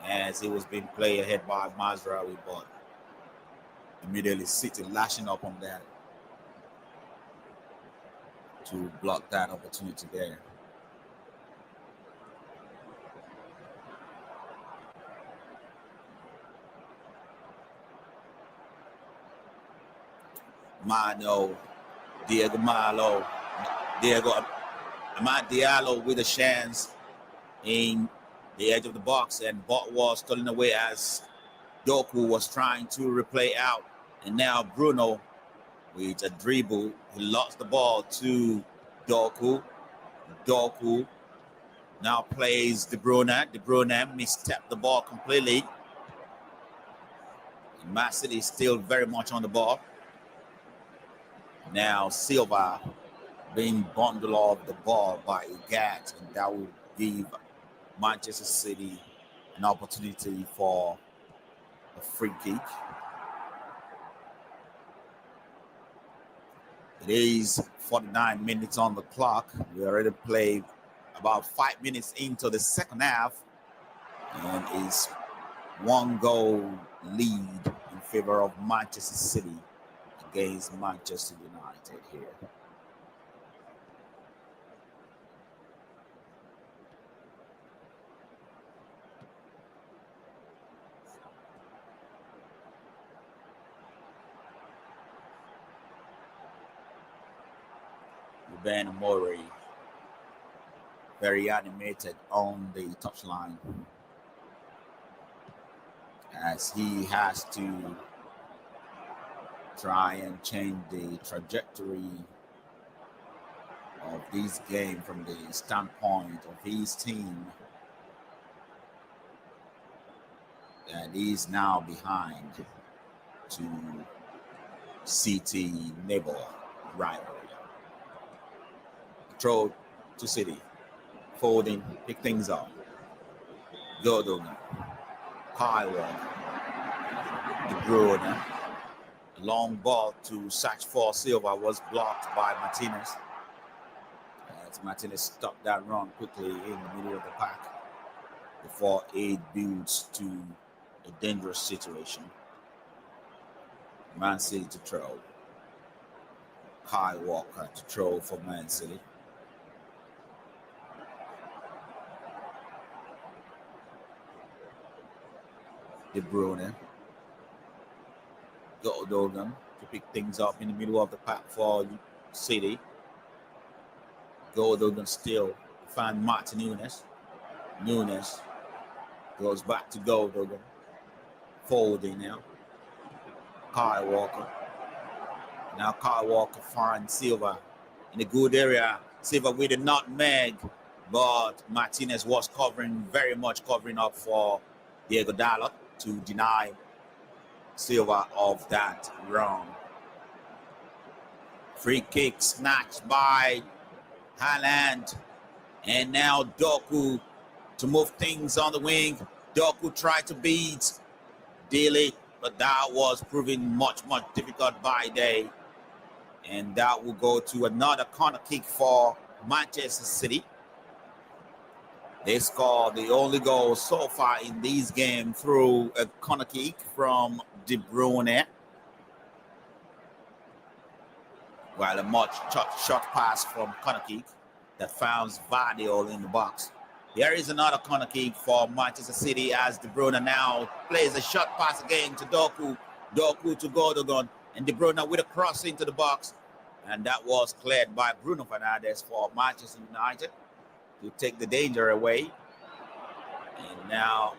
as it was being played ahead by Mazraoui, but immediately City lashing up on that to block that opportunity there. Mano, Amad Diallo with a chance in the edge of the box, and ball was stolen away as Doku was trying to replay out. And now Bruno with a dribble, he lost the ball to Doku. Doku now plays De Bruyne. De Bruyne misstepped the ball completely. Man City is still very much on the ball. Now Silva being bundled off the ball by Ugat, and that will give Manchester City an opportunity for a free kick. It is 49 minutes on the clock. We already played about 5 minutes into the second half, and it's one goal lead in favor of Manchester City against Manchester United here. Ben Murray, very animated on the touchline as he has to try and change the trajectory of this game from the standpoint of his team that is now behind to City neighbor rivalry. Throw to City. Folding, pick things up. Gordon. Kyle Walker. De Bruyne. Long ball to search for Silva was blocked by Martinez. As Martinez stopped that run quickly in the middle of the pack before it builds to a dangerous situation. Man City to throw. Kyle Walker to throw for Man City. De Bruyne. Gundogan to pick things up in the middle of the pack for City. Gundogan still find Martin Nunes. Nunes goes back to Gundogan. Folding now. Kyle Walker. Now Kyle Walker finds Silva. in a good area. Silva with a nutmeg, but Martinez was covering up for Diego Dalot to deny Silva of that run. Free kick snatched by Haaland, and now Doku to move things on the wing. Doku tried to beat Daly, but that was proving much difficult by day. And that will go to another corner kick for Manchester City. They scored the only goal so far in this game through a corner kick from De Bruyne. While a much short pass from corner kick that found Vardiol in the box. There is another corner kick for Manchester City as De Bruyne now plays a short pass again to Doku. Doku to Gundogan, and De Bruyne with a cross into the box. And that was cleared by Bruno Fernandes for Manchester United to take the danger away. And now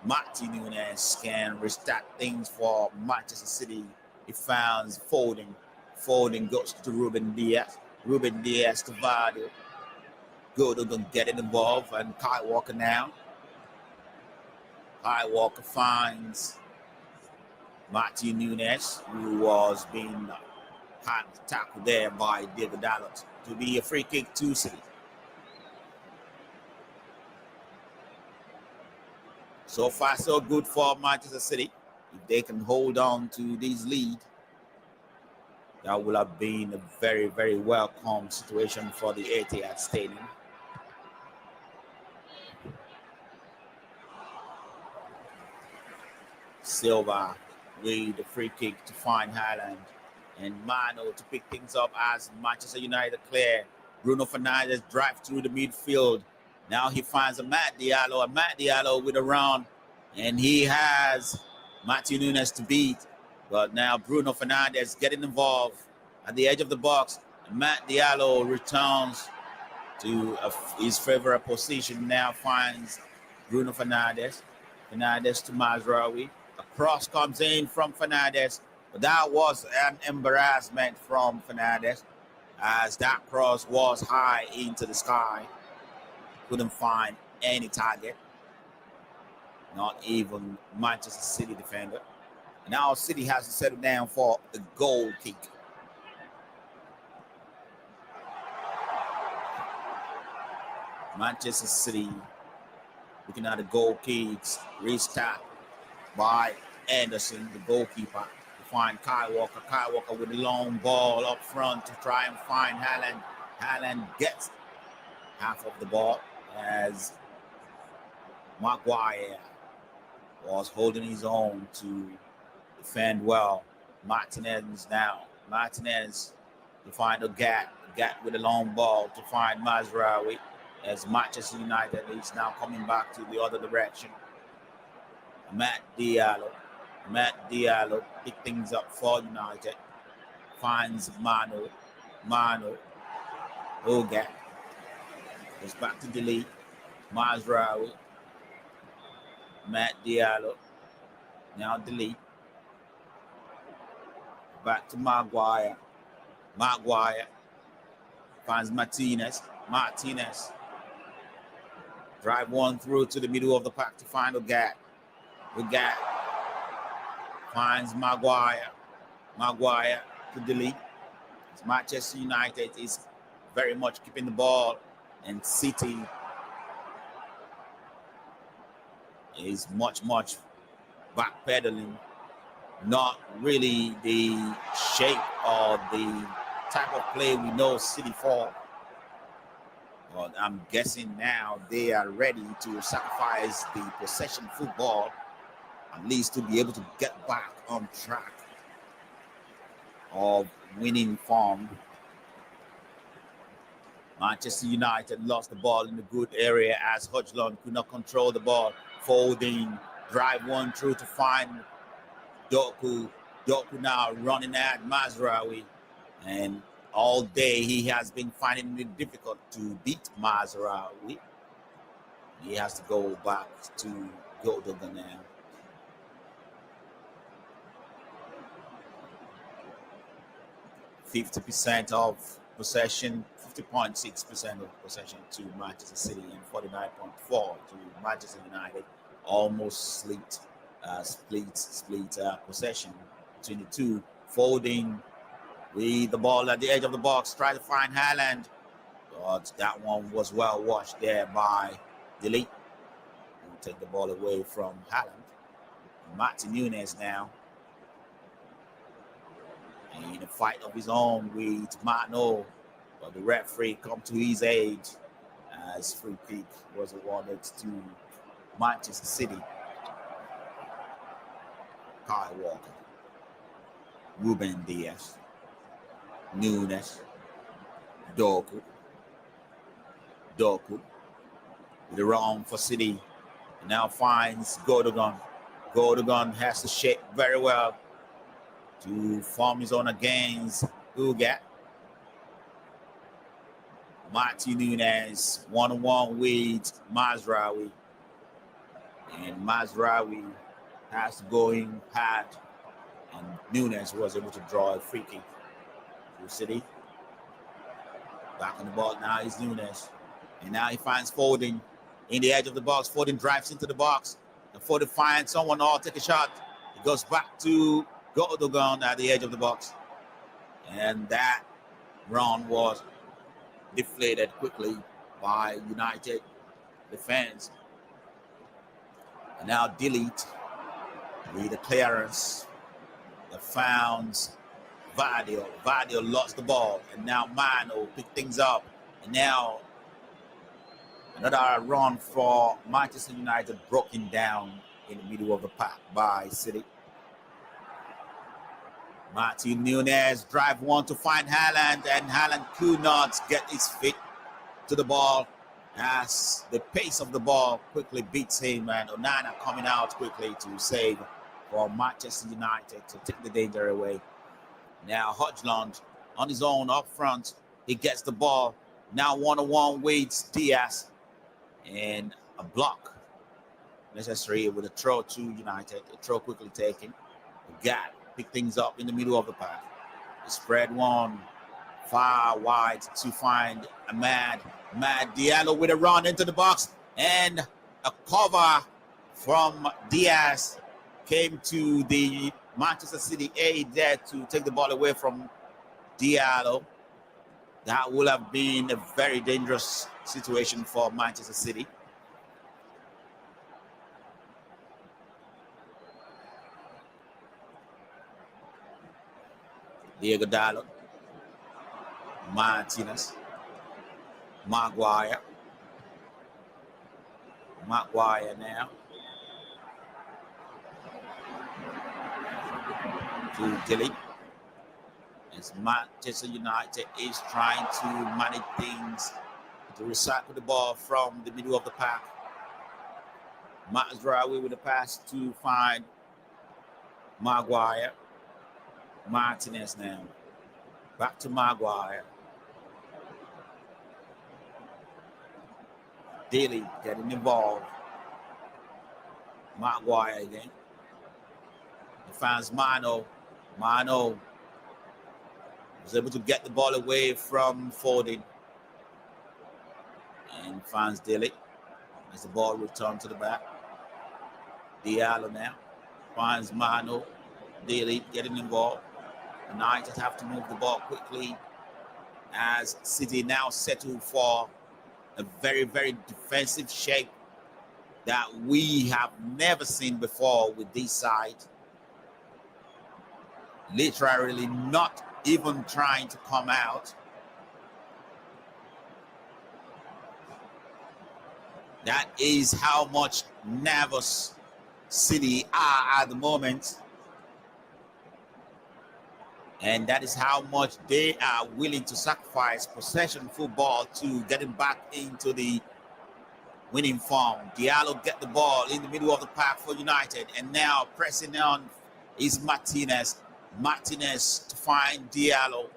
Martin Nunes can restart things for Manchester City. He finds Foden. Foden goes to Ruben Diaz. Ruben Diaz to Vardy. Gundogan getting involved, and Kyle Walker now. Kyle Walker finds Martin Nunes, who was being hard tackled there by Diego Dalot, to be a free kick to City. So far, so good for Manchester City. If they can hold on to this lead, that will have been a very welcome situation for the Etihad Stadium. Silva with the free kick to find Haaland, and Mano to pick things up as Manchester United clear. Bruno Fernandes drive through the midfield. Now he finds Amad Diallo with a run, and he has Martin Nunes to beat. But now Bruno Fernandes getting involved at the edge of the box. Amad Diallo returns to his favorite position. Now finds Bruno Fernandes. Fernandes to Mazraoui. A cross comes in from Fernandes, but that was an embarrassment from Fernandes as that cross was high into the sky. Couldn't find any target, not even Manchester City defender. Now City has to settle down for a goal kick. Manchester City looking at the goal kicks. Restart by Anderson, the goalkeeper, to find Kyle Walker. Kyle Walker with a long ball up front to try and find Haaland. Haaland gets half of the ball as Maguire was holding his own to defend well. Martinez now. Martinez to find a gap with a long ball to find Mazraoui as Manchester United is now coming back to the other direction. Matt Diallo pick things up for United. Finds Mano. Ogat. Goes back to delete. Mazraoui. Matt Diallo. Now delete. Back to Maguire. Finds Martinez. Drive one through to the middle of the pack to find Ogat. Ogat finds Maguire to delete. Manchester United is very much keeping the ball, and City is much backpedaling. Not really the shape or the type of play we know City for. But I'm guessing now they are ready to sacrifice the possession football, at least to be able to get back on track of winning form. Manchester United lost the ball in the good area as Højlund could not control the ball. Folding, drive one through to find Doku. Doku now running at Mazraoui, and all day he has been finding it difficult to beat Mazraoui. He has to go back to Gundogan now. %50% of possession, 50.6% of possession to Manchester City and 49.4 to Manchester United. Almost split possession between the two. Foden with the ball at the edge of the box, try to find Haaland. But that one was well watched there by Delete. Who take the ball away from Haaland. Martin Nunes now in a fight of his own with Marno, but the referee come to his aid as free kick was awarded to Manchester City. Kyle Walker, Ruben Diaz, Nunes, Doku with the wrong for City. Now finds Gundogan. Gundogan has to shape very well to form his own against Ugat. Martin Nunes one-on-one with Mazraoui. And Mazraoui has to go in hard. And Nunes was able to draw a free kick to City. Back on the ball now is Nunes. And now he finds Foden in the edge of the box. Foden drives into the box. And Foden finds someone or take a shot. It goes back to Gundogan at the edge of the box. And that run was deflated quickly by United defense. And now Delete with the clearance that found Vardio. Vardio lost the ball. And now Mano picked things up. And now another run for Manchester United broken down in the middle of the pack by City. Martin Nunes drive one to find Haaland, and Haaland could not get his feet to the ball as the pace of the ball quickly beats him, and Onana coming out quickly to save for Manchester United to take the danger away. Now Højlund on his own up front. He gets the ball. Now one-on-one with Diaz. And a block necessary with a throw to United. A throw quickly taken. Gat pick things up in the middle of the pack. The spread one far wide to find Amad Diallo with a run into the box. And a cover from Diaz came to the Manchester City aid there to take the ball away from Diallo. That would have been a very dangerous situation for Manchester City. Diego Dalot, Martinez, Maguire now to Delete. As Manchester United is trying to manage things, to recycle the ball from the middle of the pack. Mazraoui with the pass to find Maguire. Martinez now. Back to Maguire. Daly getting involved. Maguire again. He finds Mano. Mano was able to get the ball away from Foden. And finds Daly as the ball returned to the back. Diallo now finds Mano. Daly getting involved. United have to move the ball quickly as City now settle for a very, very defensive shape that we have never seen before with this side. Literally not even trying to come out. That is how much nervous City are at the moment. And that is how much they are willing to sacrifice possession football to getting back into the winning form. Diallo get the ball in the middle of the pack for United. And now pressing on is Martinez. Martinez to find Diallo.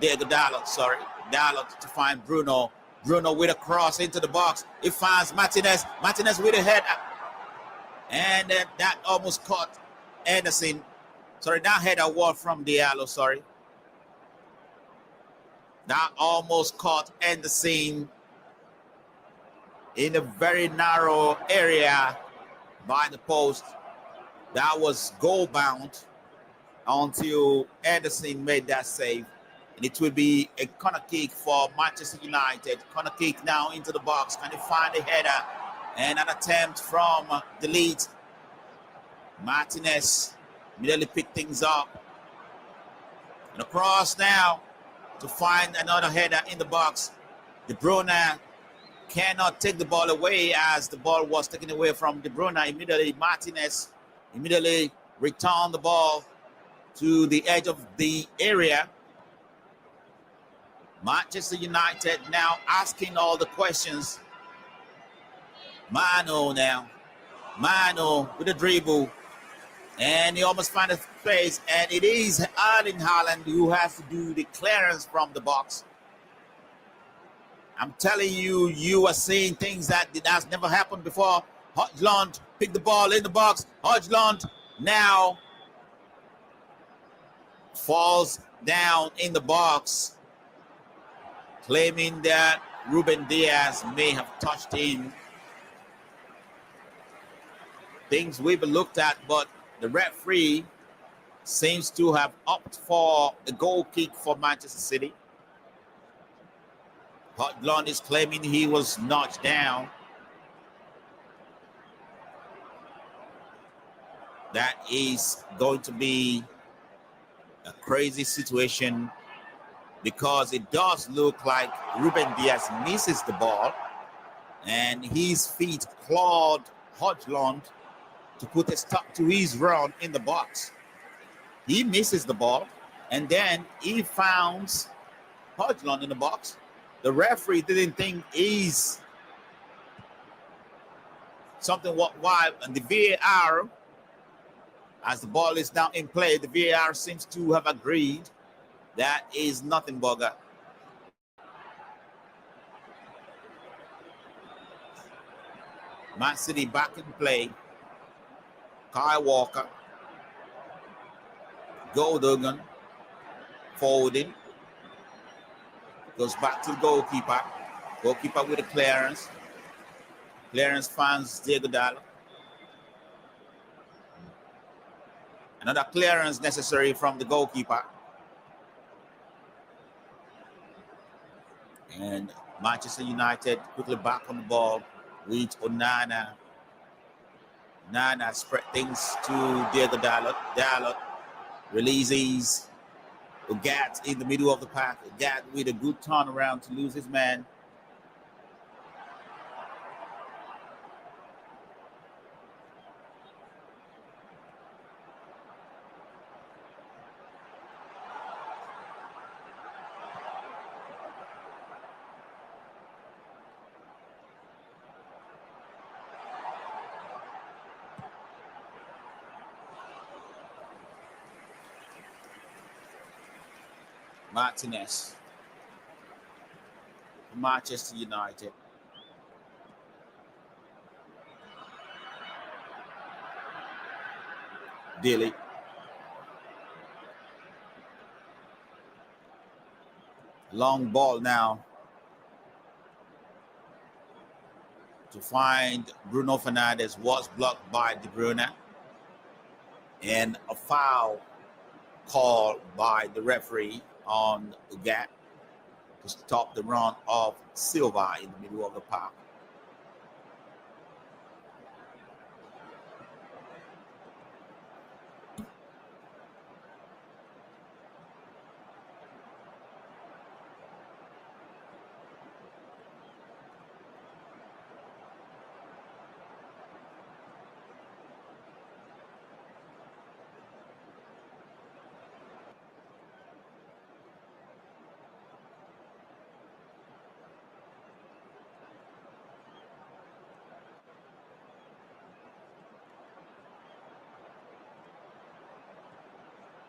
Diego Dalot, sorry. Dalot to find Bruno. Bruno with a cross into the box. He finds Martinez. Martinez with a head. And that almost caught Anderson. Sorry, now header wall from Diallo, sorry. That almost caught Anderson in a very narrow area by the post. That was goal bound until Anderson made that save. And it will be a corner kick for Manchester United. Corner kick now into the box. Can he find a header? And an attempt from the lead. Martinez immediately picked things up. And across now to find another header in the box. De Bruyne cannot take the ball away as the ball was taken away from De Bruyne. Immediately Martinez immediately returned the ball to the edge of the area. Manchester United now asking all the questions. Mano now. Mano with a dribble. And he almost found a space. And it is Erling Haaland who has to do the clearance from the box. I'm telling you, you are seeing things that has never happened before. Højlund picked the ball in the box. Højlund now falls down in the box, claiming that Ruben Diaz may have touched him. Things we've looked at, but the referee seems to have opted for a goal kick for Manchester City. Højlund is claiming he was knocked down. That is going to be a crazy situation because it does look like Ruben Diaz misses the ball and his feet clawed Højlund to put a stop to his run in the box. He misses the ball and then he finds Højlund in the box. The referee didn't think he's something why, and the VAR, as the ball is now in play, the VAR seems to have agreed that is nothing bugger. Man City back in play. Kyle Walker, Gundogan, forwarding. Goes back to the goalkeeper. Goalkeeper with a clearance. Clearance finds Diego Dalot. Another clearance necessary from the goalkeeper. And Manchester United quickly back on the ball with Onana. Onana spread things to Diego Dalot. Dalot releases Ugat in the middle of the pack. Ugat with a good turnaround to lose his man. Martinez, Manchester United. Dilly. Long ball now to find Bruno Fernandes, was blocked by De Bruyne. And a foul called by the referee on the gap to stop the run of Silva in the middle of the park.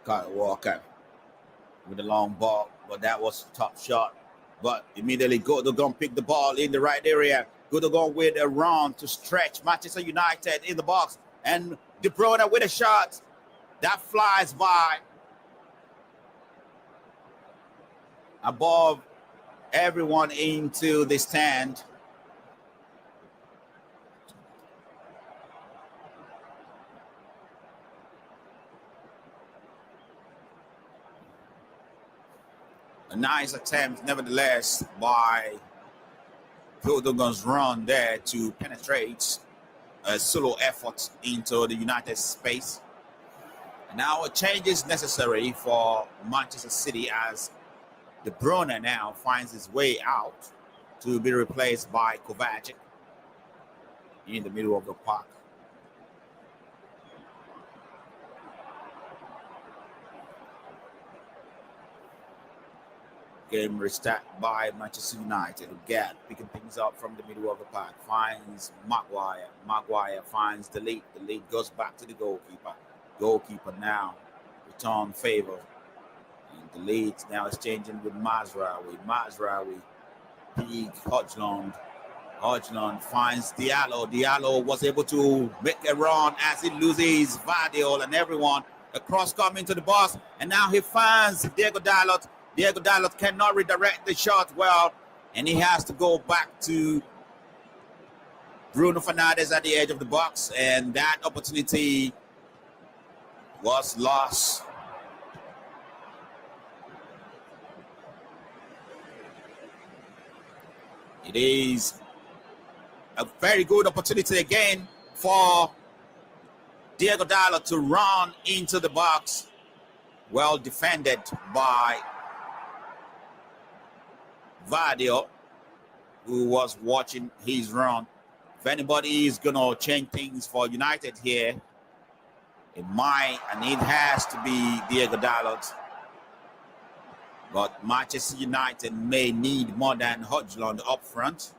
Kyle Walker with a long ball, but that was a top shot. But immediately Gundogan picked the ball in the right area. Gundogan with a run to stretch Manchester United in the box. And De Bruyne with a shot that flies by. above everyone into the stand. A nice attempt, nevertheless, by Dogan's run there to penetrate a solo effort into the United space. And now a change is necessary for Manchester City as De Bruyne now finds his way out to be replaced by Kovacic in the middle of the park. Game restart by Manchester United. Again, picking things up from the middle of the park. Finds Maguire. Maguire finds the lead. The lead goes back to the goalkeeper. Goalkeeper now return favor. And the lead now is changing with Mazraoui. Mazraoui. Pete Hojlund. Hojlund finds Diallo. Diallo was able to make a run as he loses Vardiol and everyone. A cross coming to the box. And now he finds Diego Dalot. Diego Dalot cannot redirect the shot well, and he has to go back to Bruno Fernandes at the edge of the box, and that opportunity was lost. It is a very good opportunity again for Diego Dalot to run into the box. Well defended by Vardiol, who was watching his run. If anybody is going to change things for United here, it might and it has to be Diego Dalot. But Manchester United may need more than Hojlund up front.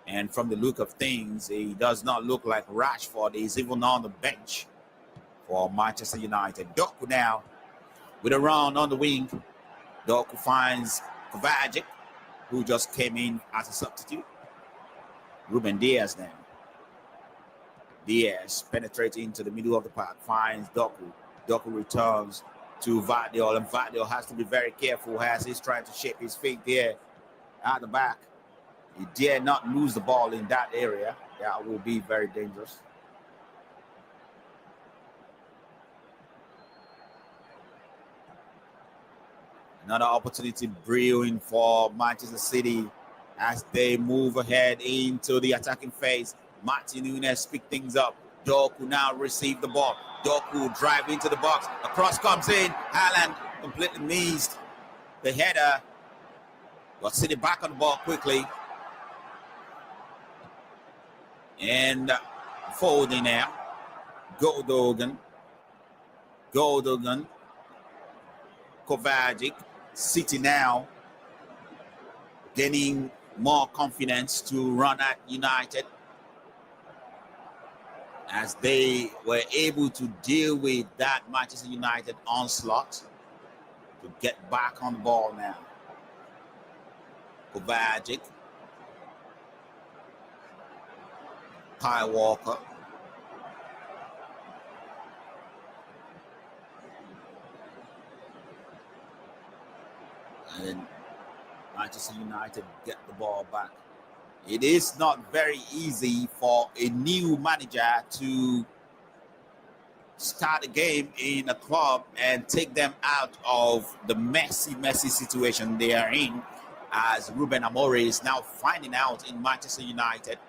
And from the look of things, he does not look like Rashford. He's even on the bench for Manchester United. Doku now with a run on the wing. Doku finds Kovacic, who just came in as a substitute. Ruben Diaz now. Diaz penetrating into the middle of the park, finds Doku. Doku returns to Vardiol, and Vardiol has to be very careful as he's trying to shape his feet there at the back. He dare not lose the ball in that area. That will be very dangerous. Another opportunity brewing for Manchester City as they move ahead into the attacking phase. Martin Nunes pick things up. Doku now receive the ball. Doku drive into the box. A cross comes in. Haaland completely missed the header. But City back on the ball quickly. And Foden now. Gundogan. Kovacic. City now gaining more confidence to run at United as they were able to deal with that Manchester United onslaught to get back on the ball now. Kovacic, Kyle Walker, and Manchester United get the ball back. It is not very easy for a new manager to start a game in a club and take them out of the messy situation they are in, as Ruben Amorim is now finding out in Manchester United.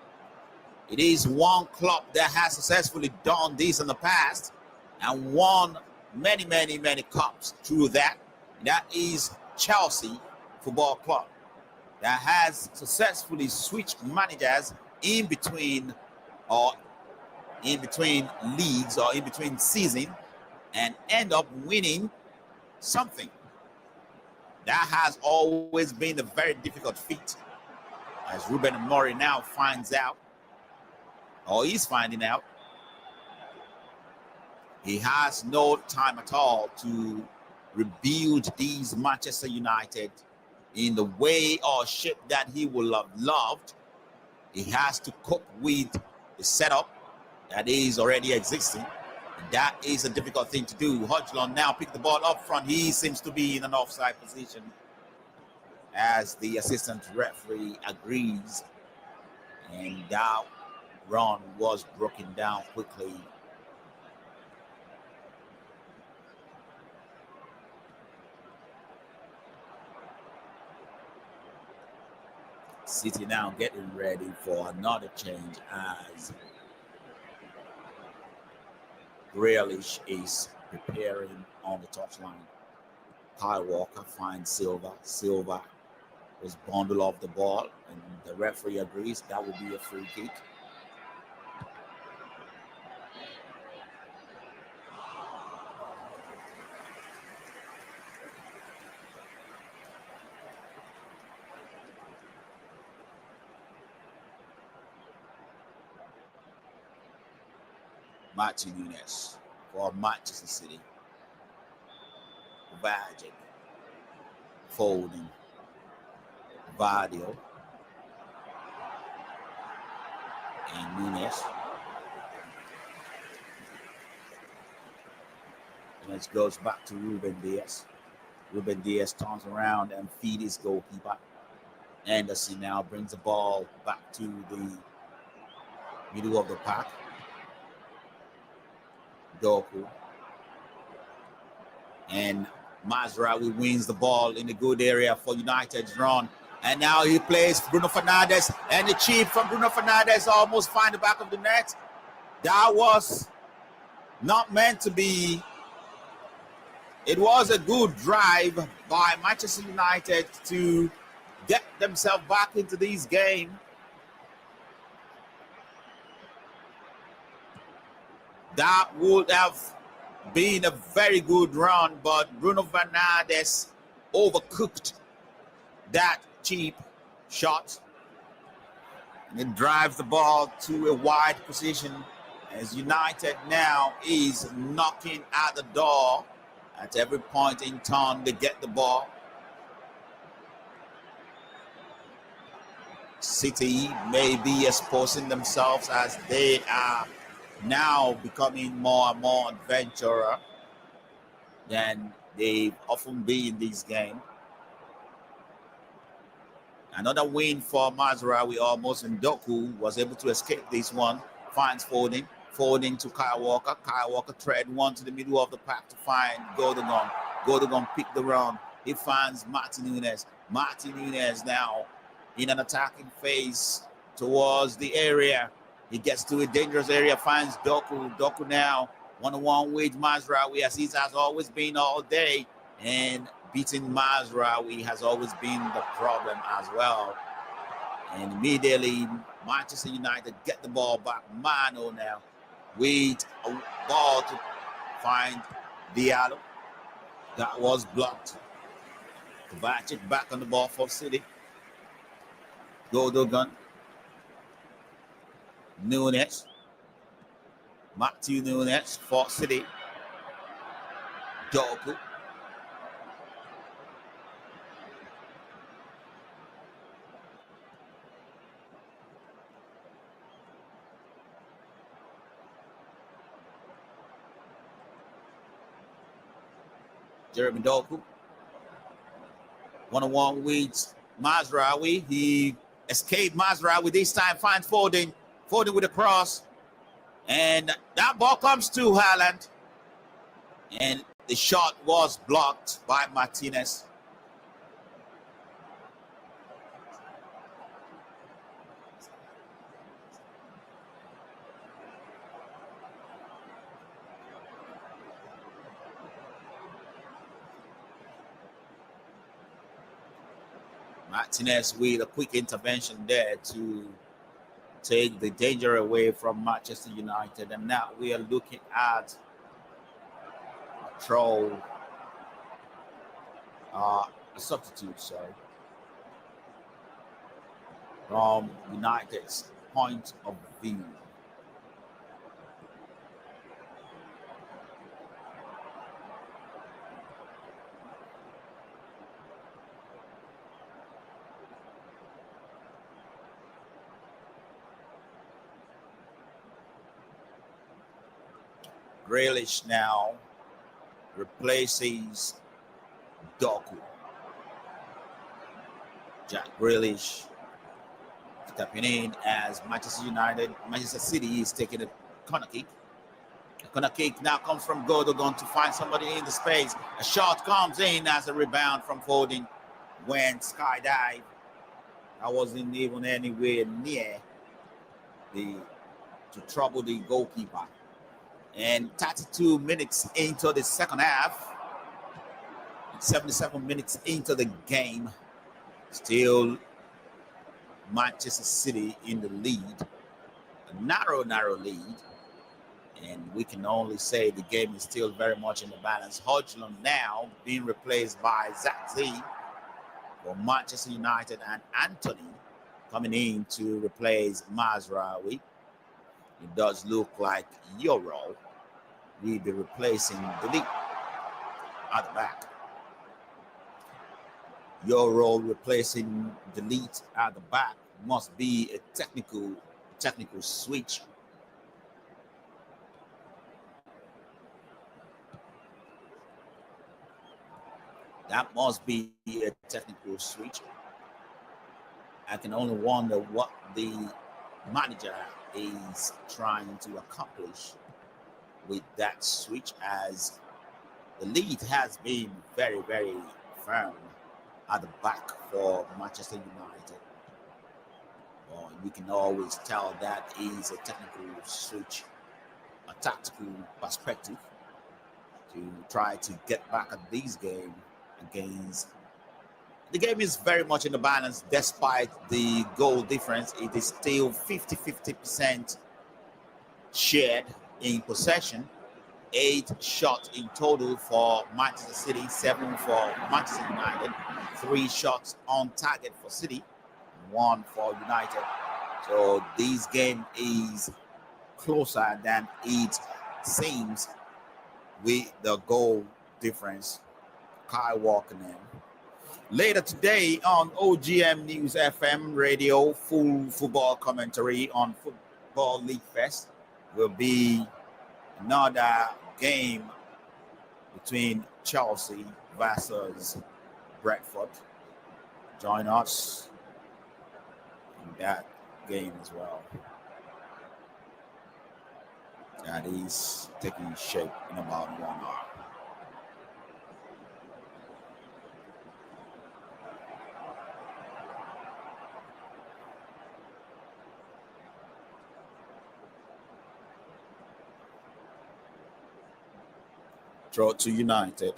It is one club that has successfully done this in the past and won many cups through that. That is Chelsea Football Club, that has successfully switched managers in between leagues or in between season and end up winning something. That has always been a very difficult feat, as Ruben Amorim now finds out, or is finding out. He has no time at all to rebuild these Manchester United in the way or shape that he would have loved. He has to cope with the setup that is already existing, That is a difficult thing to do. Hodglon now pick the ball up front. He seems to be in an offside position as the assistant referee agrees. And that run was broken down quickly. City now getting ready for another change as Grealish is preparing on the touchline. Kyle Walker finds Silva. Silva was bundled off the ball, and the referee agrees that would be a free kick. Martin Nunes for Manchester City. Vagic. Folding. Vardio. And Nunes. Nunes goes back to Ruben Diaz. Ruben Diaz turns around and feeds his goalkeeper. Anderson now brings the ball back to the middle of the pack. Doku. And Mazraoui wins the ball in the good area for United's run. And now he plays Bruno Fernandes, and the chip from Bruno Fernandes almost find the back of the net. That was not meant to be. It was a good drive by Manchester United to get themselves back into this game. That would have been a very good run, but Bruno Fernandes overcooked that cheap shot. And it drives the ball to a wide position as United now is knocking at the door. At every point in time, they get the ball. City may be exposing themselves as they are now becoming more and more adventurer than they've often been in this game. Another win for Mazraoui almost, and Doku was able to escape this one. Finds Foden. Foden to Kyle Walker. Kyle Walker tread one to the middle of the pack to find Godogon. Godogon pick the run. He finds Martin Nunes. Martin Nunes now in an attacking phase towards the area. He gets to a dangerous area, finds Doku. Doku now one-on-one with Mazraoui, as he has always been all day. And beating Mazraoui has always been the problem as well. And immediately, Manchester United get the ball back. Mano now with a ball to find Diallo. That was blocked. Kovacic back on the ball for City. Godogan. Nunes. Matthew Nunes for City. Doku. Jeremy Doku. One-on-one with Mazraoui. He escaped Mazraoui. This time finds Foden. Foden with a cross. And that ball comes to Haaland. And the shot was blocked by Martinez. Martinez with a quick intervention there to take the danger away from Manchester United. And now we are looking at a throw, a substitute, from United's point of view. Grealish now replaces Doku. Jack Grealish stepping in as Manchester City is taking a corner kick. The corner kick now comes from Godogon to find somebody in the space. A shot comes in as a rebound from Foden. Went skydive. That wasn't even anywhere near to trouble the goalkeeper. And 32 minutes into the second half, 77 minutes into the game, still Manchester City in the lead, a narrow lead, and we can only say the game is still very much in the balance. Hodgson now being replaced by Zaxi for Manchester United, and Anthony coming in to replace Mazraoui. It does look like Euro will be replacing Delete at the back. Euro replacing Delete at the back must be a technical switch. That must be a technical switch. I can only wonder what the manager is trying to accomplish with that switch, as the lead has been very, very firm at the back for Manchester United. Well, you can always tell that is a technical switch, a tactical perspective to try to get back at this game against. The game is very much in the balance despite the goal difference. It is still 50% shared in possession. 8 shots in total for Manchester City, 7 for Manchester United, 3 shots on target for City, 1 for United. So this game is closer than it seems with the goal difference. Kyle Walker now. Later today on OGM News FM radio, full football commentary on Football League Fest will be another game between Chelsea versus Brentford. Join us in that game as well. That is taking shape in about 1 hour. Draw to United.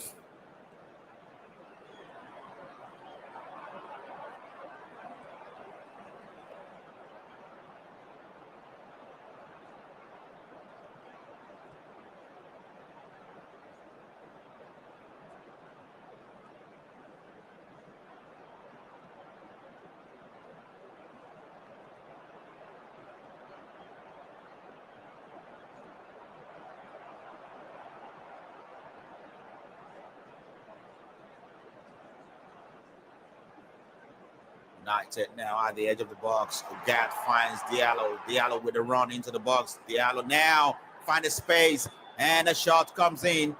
United now at the edge of the box. Gad finds Diallo. Diallo with a run into the box. Diallo now finds a space and a shot comes in,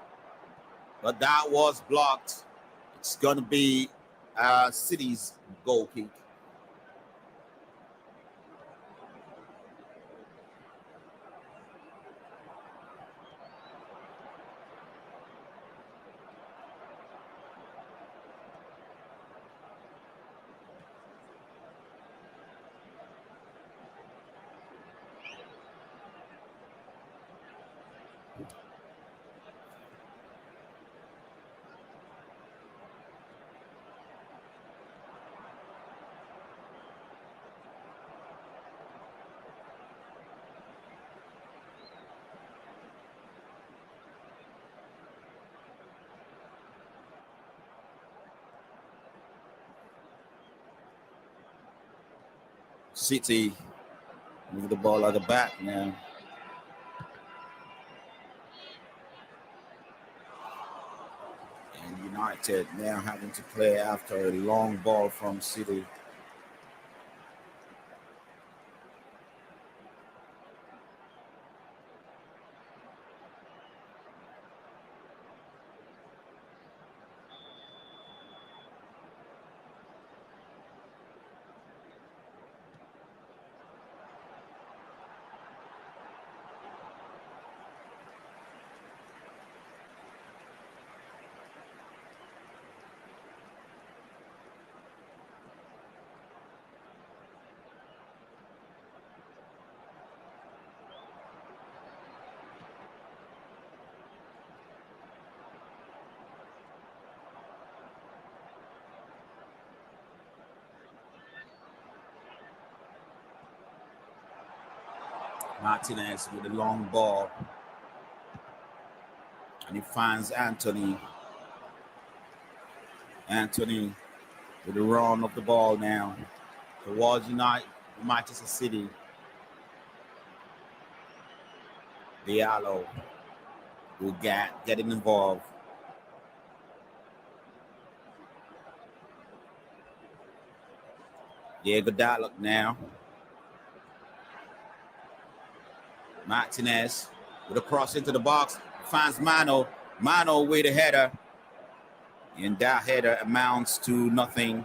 but that was blocked. It's going to be City's goal kick. City move the ball at the back now. And United now having to play after a long ball from City. Martinez with a long ball. And he finds Anthony. Anthony with the run of the ball now towards Manchester City. Diallo will get him involved. Diego Dalot now. Martinez with a cross into the box. Finds Mano. Mano with a header. And that header amounts to nothing.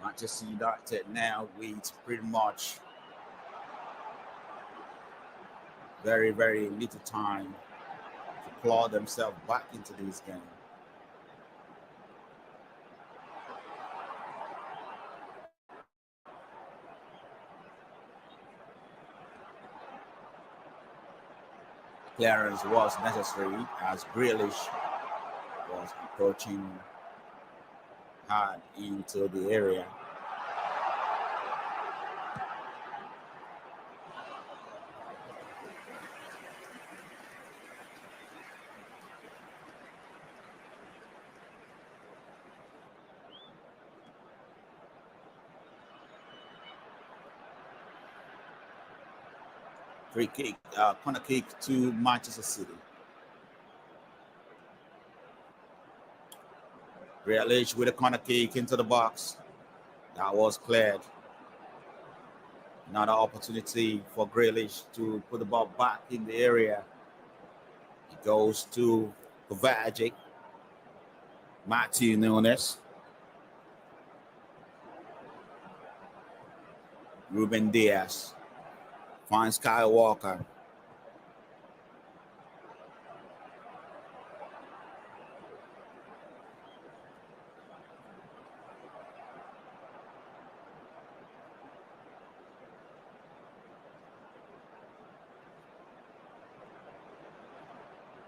Manchester United now with pretty much very, very little time to claw themselves back into this game. Clearance was necessary as Grealish was approaching hard into the area. Free kick, corner kick to Manchester City. Grealish with a corner kick into the box. That was cleared. Another opportunity for Grealish to put the ball back in the area. It goes to Kovacic. Matthew Nunes. Ruben Diaz finds Kyle Walker.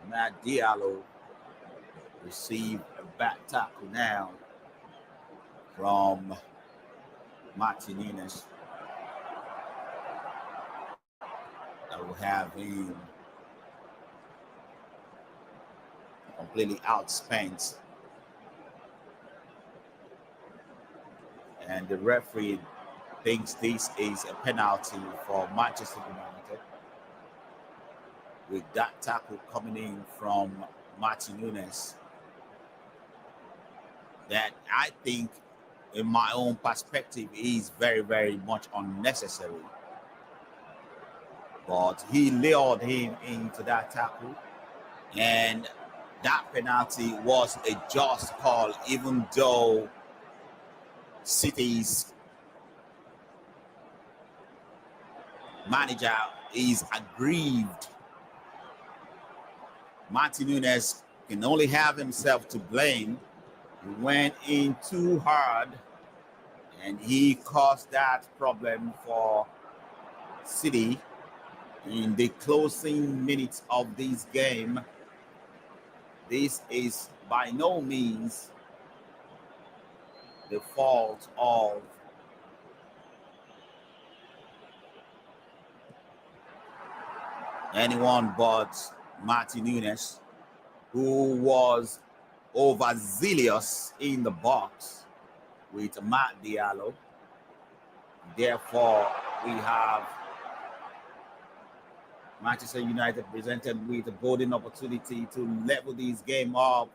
Matt Diallo received a back tackle now from Martin Nunes. That will have him completely outspent. And the referee thinks this is a penalty for Manchester United. With that tackle coming in from Martin Nunes, that I think, in my own perspective, is very, very much unnecessary. But he lured him into that tackle, and that penalty was a just call, even though City's manager is aggrieved. Martin Nunes can only have himself to blame. He went in too hard, and he caused that problem for City in the closing minutes of this game. This is by no means the fault of anyone but Martin Nunes, who was overzealous in the box with Matt Diallo. Therefore, we have Manchester United presented with a golden opportunity to level this game up.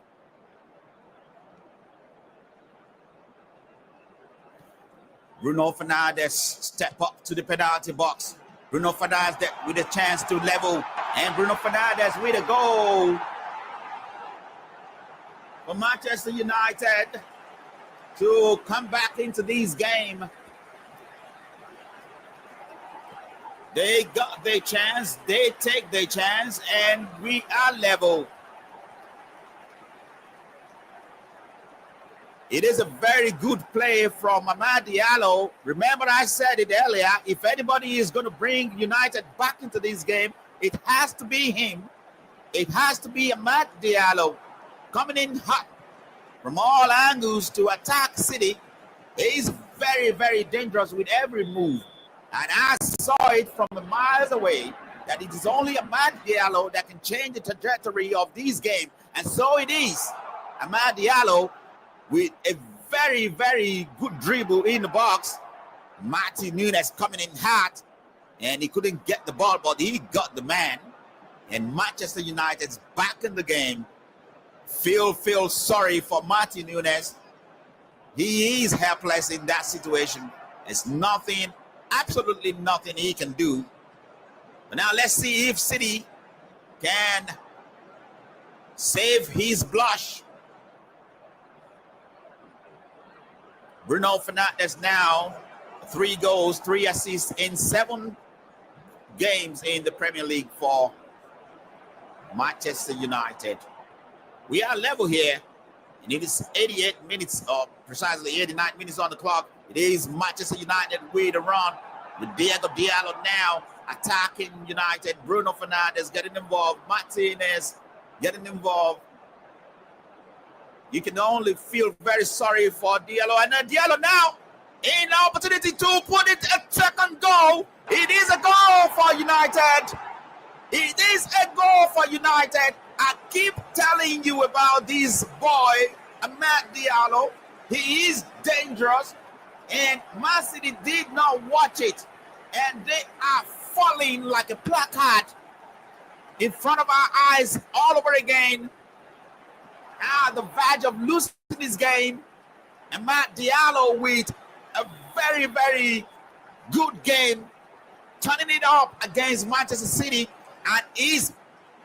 Bruno Fernandes step up to the penalty box. Bruno Fernandes with a chance to level, and Bruno Fernandes with a goal for Manchester United to come back into this game. They got their chance, they take their chance, and we are level. It is a very good play from Amad Diallo. Remember, I said it earlier, if anybody is going to bring United back into this game, it has to be him. It has to be Amad Diallo coming in hot from all angles to attack City. He's very, very dangerous with every move. And I saw it from miles away that it is only Amad Diallo that can change the trajectory of this game. And so it is. Amad Diallo with a very, very good dribble in the box. Martin Nunes coming in hot, and he couldn't get the ball, but he got the man. And Manchester United's back in the game. Feel sorry for Martin Nunes. He is helpless in that situation. There's nothing, absolutely nothing he can do. But now let's see if City can save his blush. Bruno Fernandes now 3 goals, 3 assists in 7 games in the Premier League for Manchester United. We are level here, and it is 88 minutes, or precisely 89 minutes on the clock. It is Manchester United with a run with Diego Diallo now attacking United. Bruno Fernandes getting involved. Martinez getting involved. You can only feel very sorry for Diallo. And Diallo now in the opportunity to put it a second goal. It is a goal for United. It is a goal for United. I keep telling you about this boy, Amad Diallo. He is dangerous. And Man City did not watch it. And they are falling like a placard in front of our eyes all over again. The verge of losing this game. And Amad Diallo with a very, very good game, turning it up against Manchester City, and is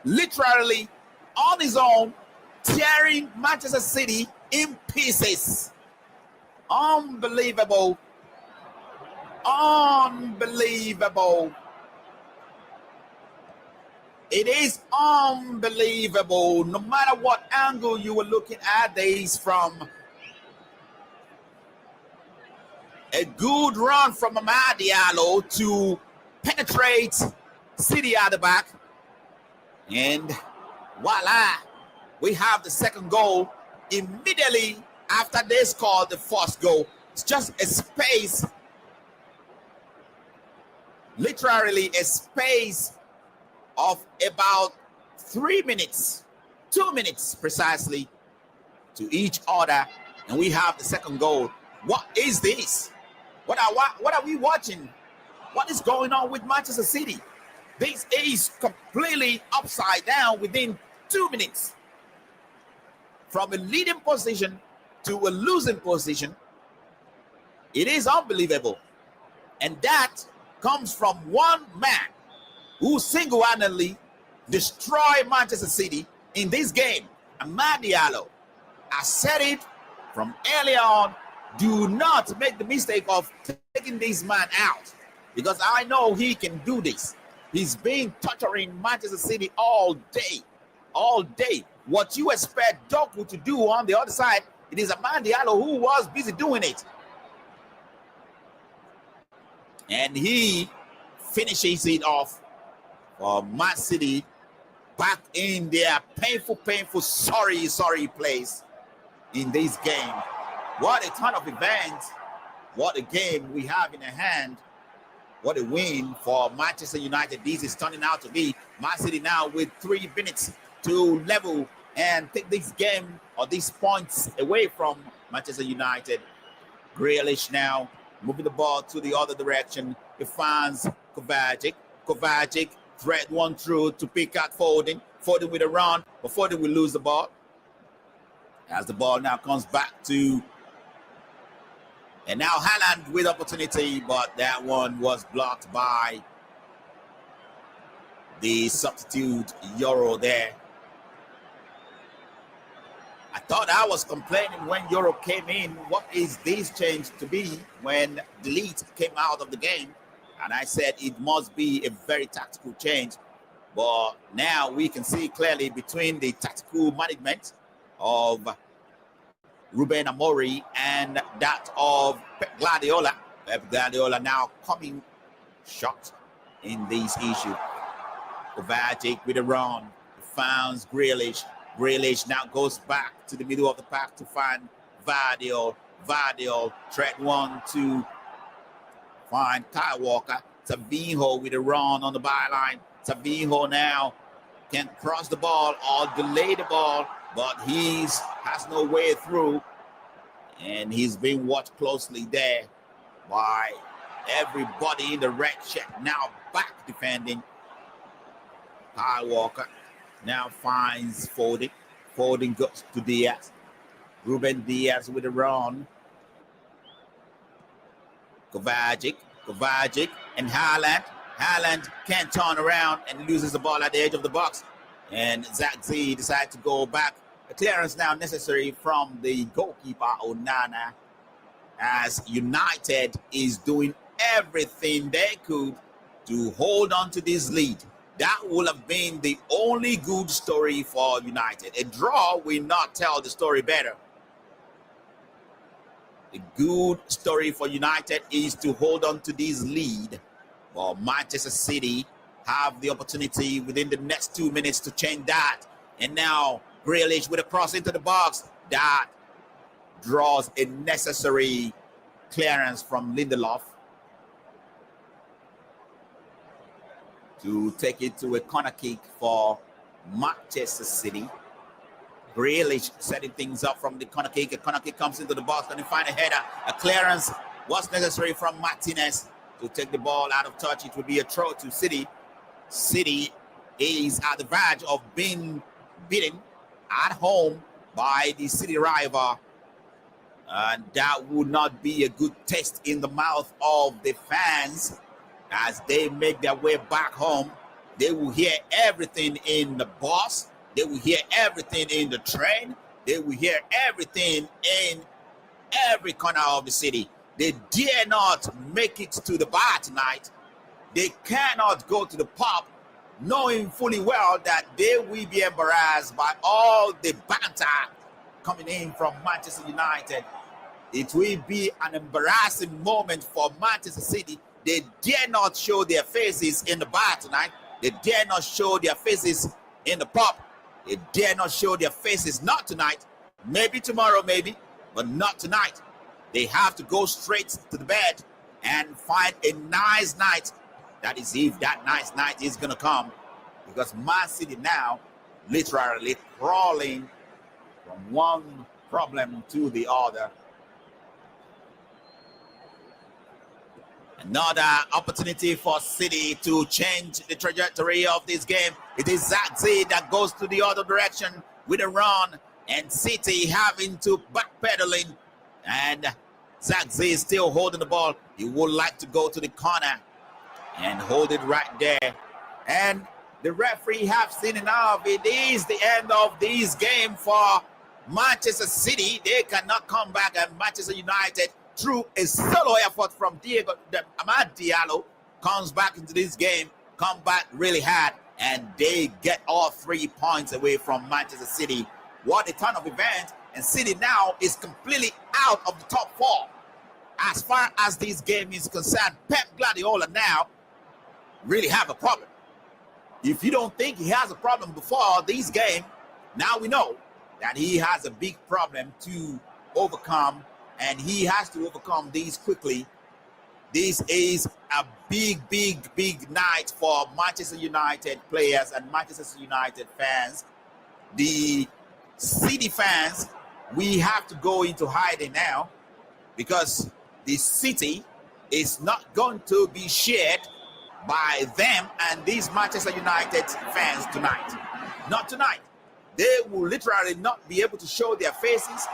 literally on his own tearing Manchester City in pieces. Unbelievable. Unbelievable. It is unbelievable. No matter what angle you were looking at this from. A good run from Amad Diallo to penetrate City at the back. And voila, we have the second goal immediately after they scored the first goal. It's just a space, literally a space of about 3 minutes, 2 minutes precisely to each other, and we have the second goal. What is this? What are we watching? What is going on with Manchester City? This is completely upside down within 2 minutes. From a leading position to a losing position. It is unbelievable. And that comes from one man who single-handedly destroyed Manchester City in this game, Amad Diallo. I said it from earlier on. Do not make the mistake of taking this man out, because I know he can do this. He's been torturing Manchester City all day. All day. What you expect Doku to do on the other side, it is Amad Diallo who was busy doing it. And he finishes it off for Man City back in their painful, sorry place in this game. What a ton of events. What a game we have in hand. What a win for Manchester United. This is turning out to be Man City now with 3 minutes to level and take this game or these points away from Manchester United. Grealish now moving the ball to the other direction. He finds Kovacic. Kovacic thread one through to pick out Foden. Foden with a run, but Foden will lose the ball. As the ball now comes back to... And now Haaland with opportunity, but that one was blocked by the substitute Euro there. I thought I was complaining when Euro came in. What is this change to be when Delete came out of the game? And I said it must be a very tactical change. But now we can see clearly between the tactical management of Ruben Amorim and that of Pep Guardiola. Pep Guardiola now coming short in this issue. Kovacic with a run, finds Grealish. Grealish now goes back to the middle of the park to find Vardiol. Vardiol, tread 1 to find Kyle Walker. Savinho with a run on the byline. Savinho now can cross the ball or delay the ball, but he has no way through. And he's being watched closely there by everybody in the red shirt. Now back defending. Kyle Walker now finds Foden. Foden goes to Diaz. Ruben Diaz with a run. Kovacic and Haaland. Haaland can't turn around and loses the ball at the edge of the box. And Zagzi decides to go back. A clearance now necessary from the goalkeeper, Onana, as United is doing everything they could to hold on to this lead. That would have been the only good story for United. A draw will not tell the story better. The good story for United is to hold on to this lead, while Manchester City have the opportunity within the next 2 minutes to change that. And now Grealish with a cross into the box. That draws a necessary clearance from Lindelof to take it to a corner kick for Manchester City. Grealish setting things up from the corner kick. A corner kick comes into the box. Can he find a header? A clearance was necessary from Martinez to take the ball out of touch. It would be a throw to City. City is at the verge of being beaten at home by the City rival. And that would not be a good taste in the mouth of the fans as they make their way back home. They will hear everything in the bus. They will hear everything in the train. They will hear everything in every corner of the city. They dare not make it to the bar tonight. They cannot go to the pub knowing fully well that they will be embarrassed by all the banter coming in from Manchester United. It will be an embarrassing moment for Manchester City. They dare not show their faces in the bar tonight. They dare not show their faces in the pub. They dare not show their faces, not tonight. Maybe tomorrow, maybe, but not tonight. They have to go straight to the bed and find a nice night. That is if that nice night is going to come. Because Man City now literally crawling from one problem to the other. Another opportunity for City to change the trajectory of this game. It is Zagzi that goes to the other direction with a run, and City having to backpedaling. And Zagzi is still holding the ball. He would like to go to the corner and hold it right there. And the referee have seen enough. It is the end of this game for Manchester City. They cannot come back, and Manchester United, through a solo effort from Amad Diallo, comes back into this game, come back really hard, and they get all 3 points away from Manchester City. What a turn of events, and City now is completely out of the top 4. As far as this game is concerned, Pep Guardiola now really have a problem. If you don't think he has a problem before this game, now we know that he has a big problem to overcome, and he has to overcome these quickly. This is a big night for Manchester United players and Manchester United fans. The City fans, we have to go into hiding now because the City is not going to be shared by them and these Manchester United fans tonight. Not tonight. They will literally not be able to show their faces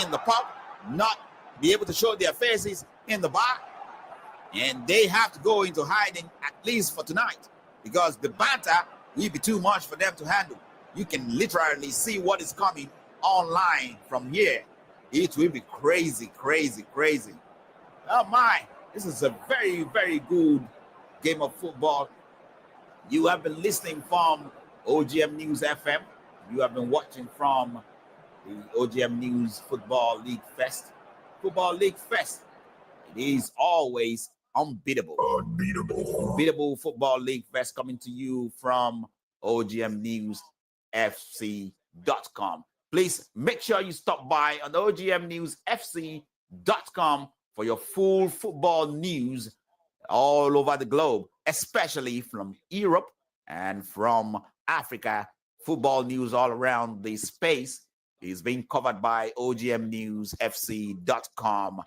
in the pub, not be able to show their faces in the bar, and they have to go into hiding at least for tonight because the banter will be too much for them to handle. You can literally see what is coming online from here. It will be crazy. Oh my, this is a very good game of football. You have been listening from OGM News FM. You have been watching from the OGM News Football League Fest. Football League Fest. It is always unbeatable. Unbeatable Football League Fest coming to you from OGMNewsFC.com. Please make sure you stop by on OGMNewsFC.com for your full football news all over the globe, especially from Europe and from Africa. Football news all around the space is being covered by OGMNewsFC.com.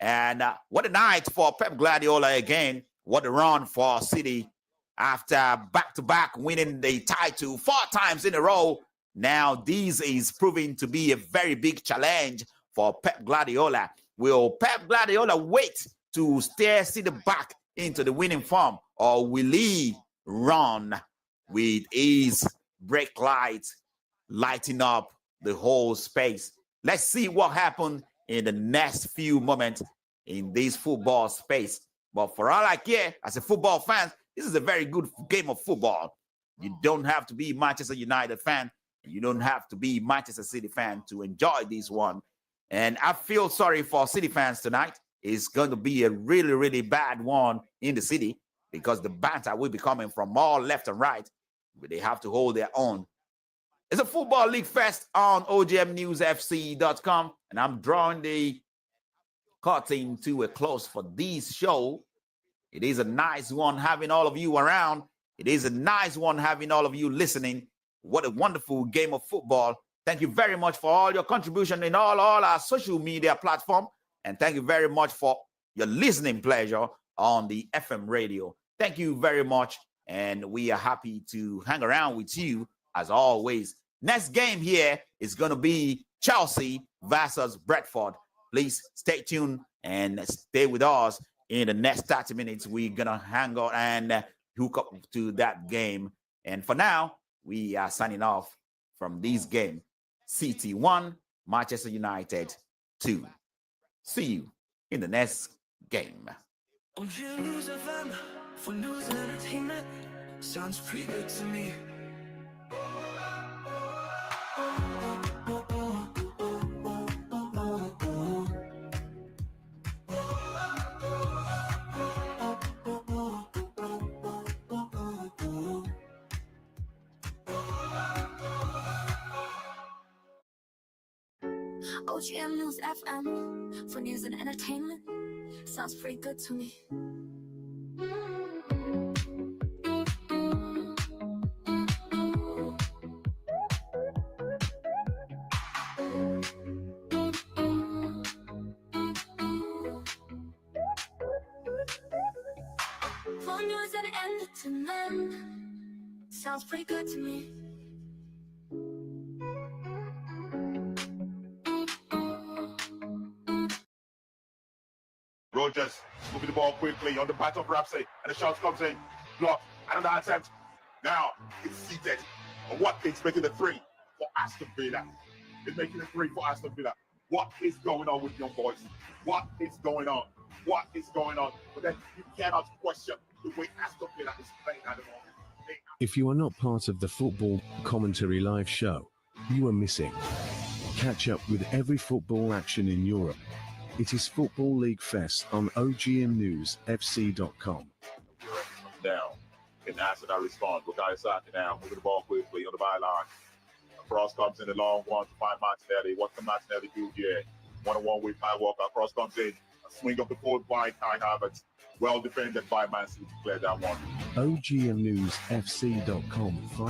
And what a night for Pep Guardiola again. What a run for City after back-to-back winning the title 4 times in a row. Now this is proving to be a very big challenge for Pep Guardiola. Will Pep Guardiola wait to steer City back into the winning form, or will he run with his brake lights lighting up the whole space? Let's see what happened in the next few moments in this football space. But for all I care, as a football fan, this is a very good game of football. You don't have to be a Manchester United fan. You don't have to be a Manchester City fan to enjoy this one. And I feel sorry for City fans tonight. It's going to be a really, really bad one in the city because the banter will be coming from all left and right. But they have to hold their own. It's a Football League Fest on OGMNewsFC.com. And I'm drawing the curtain to a close for this show. It is a nice one having all of you around. It is a nice one having all of you listening. What a wonderful game of football. Thank you very much for all your contribution in all our social media platform. And thank you very much for your listening pleasure on the FM radio. Thank you very much. And we are happy to hang around with you as always. Next game here is going to be Chelsea versus Brentford. Please stay tuned and stay with us. In the next 30 minutes, we're going to hang out and hook up to that game. And for now, we are signing off from this game. City 1, Manchester United 2. See you in the next game. News FM for news and entertainment. Sounds pretty good to me. OGM News FM for news and entertainment. Sounds pretty good to me. For news and entertainment. Sounds pretty good to me. Rogers moving the ball quickly on the back of Ramsey, and the shot comes in. Blocked. Another attempt. Now it's seated. And Watkins making the 3 for Aston Villa. It's making the 3 for Aston Villa. What is going on with young boys? What is going on? What is going on? But then you cannot question the way Aston Villa is playing at the moment. If you are not part of the Football Commentary Live show, you are missing. Catch up with every football action in Europe. It is Football League Fest on OGMNewsFC.com. Down. Can answer that response. Bukayo Saka now moving the ball quickly on the byline. Cross comes in the long one to find Martinelli. What can Martinelli do here? 1-on-1 with Kyle Walker. Cross comes in. A swing of the ball by Kai Havertz. Well defended by Man City to clear that one. OGMNewsFC.com.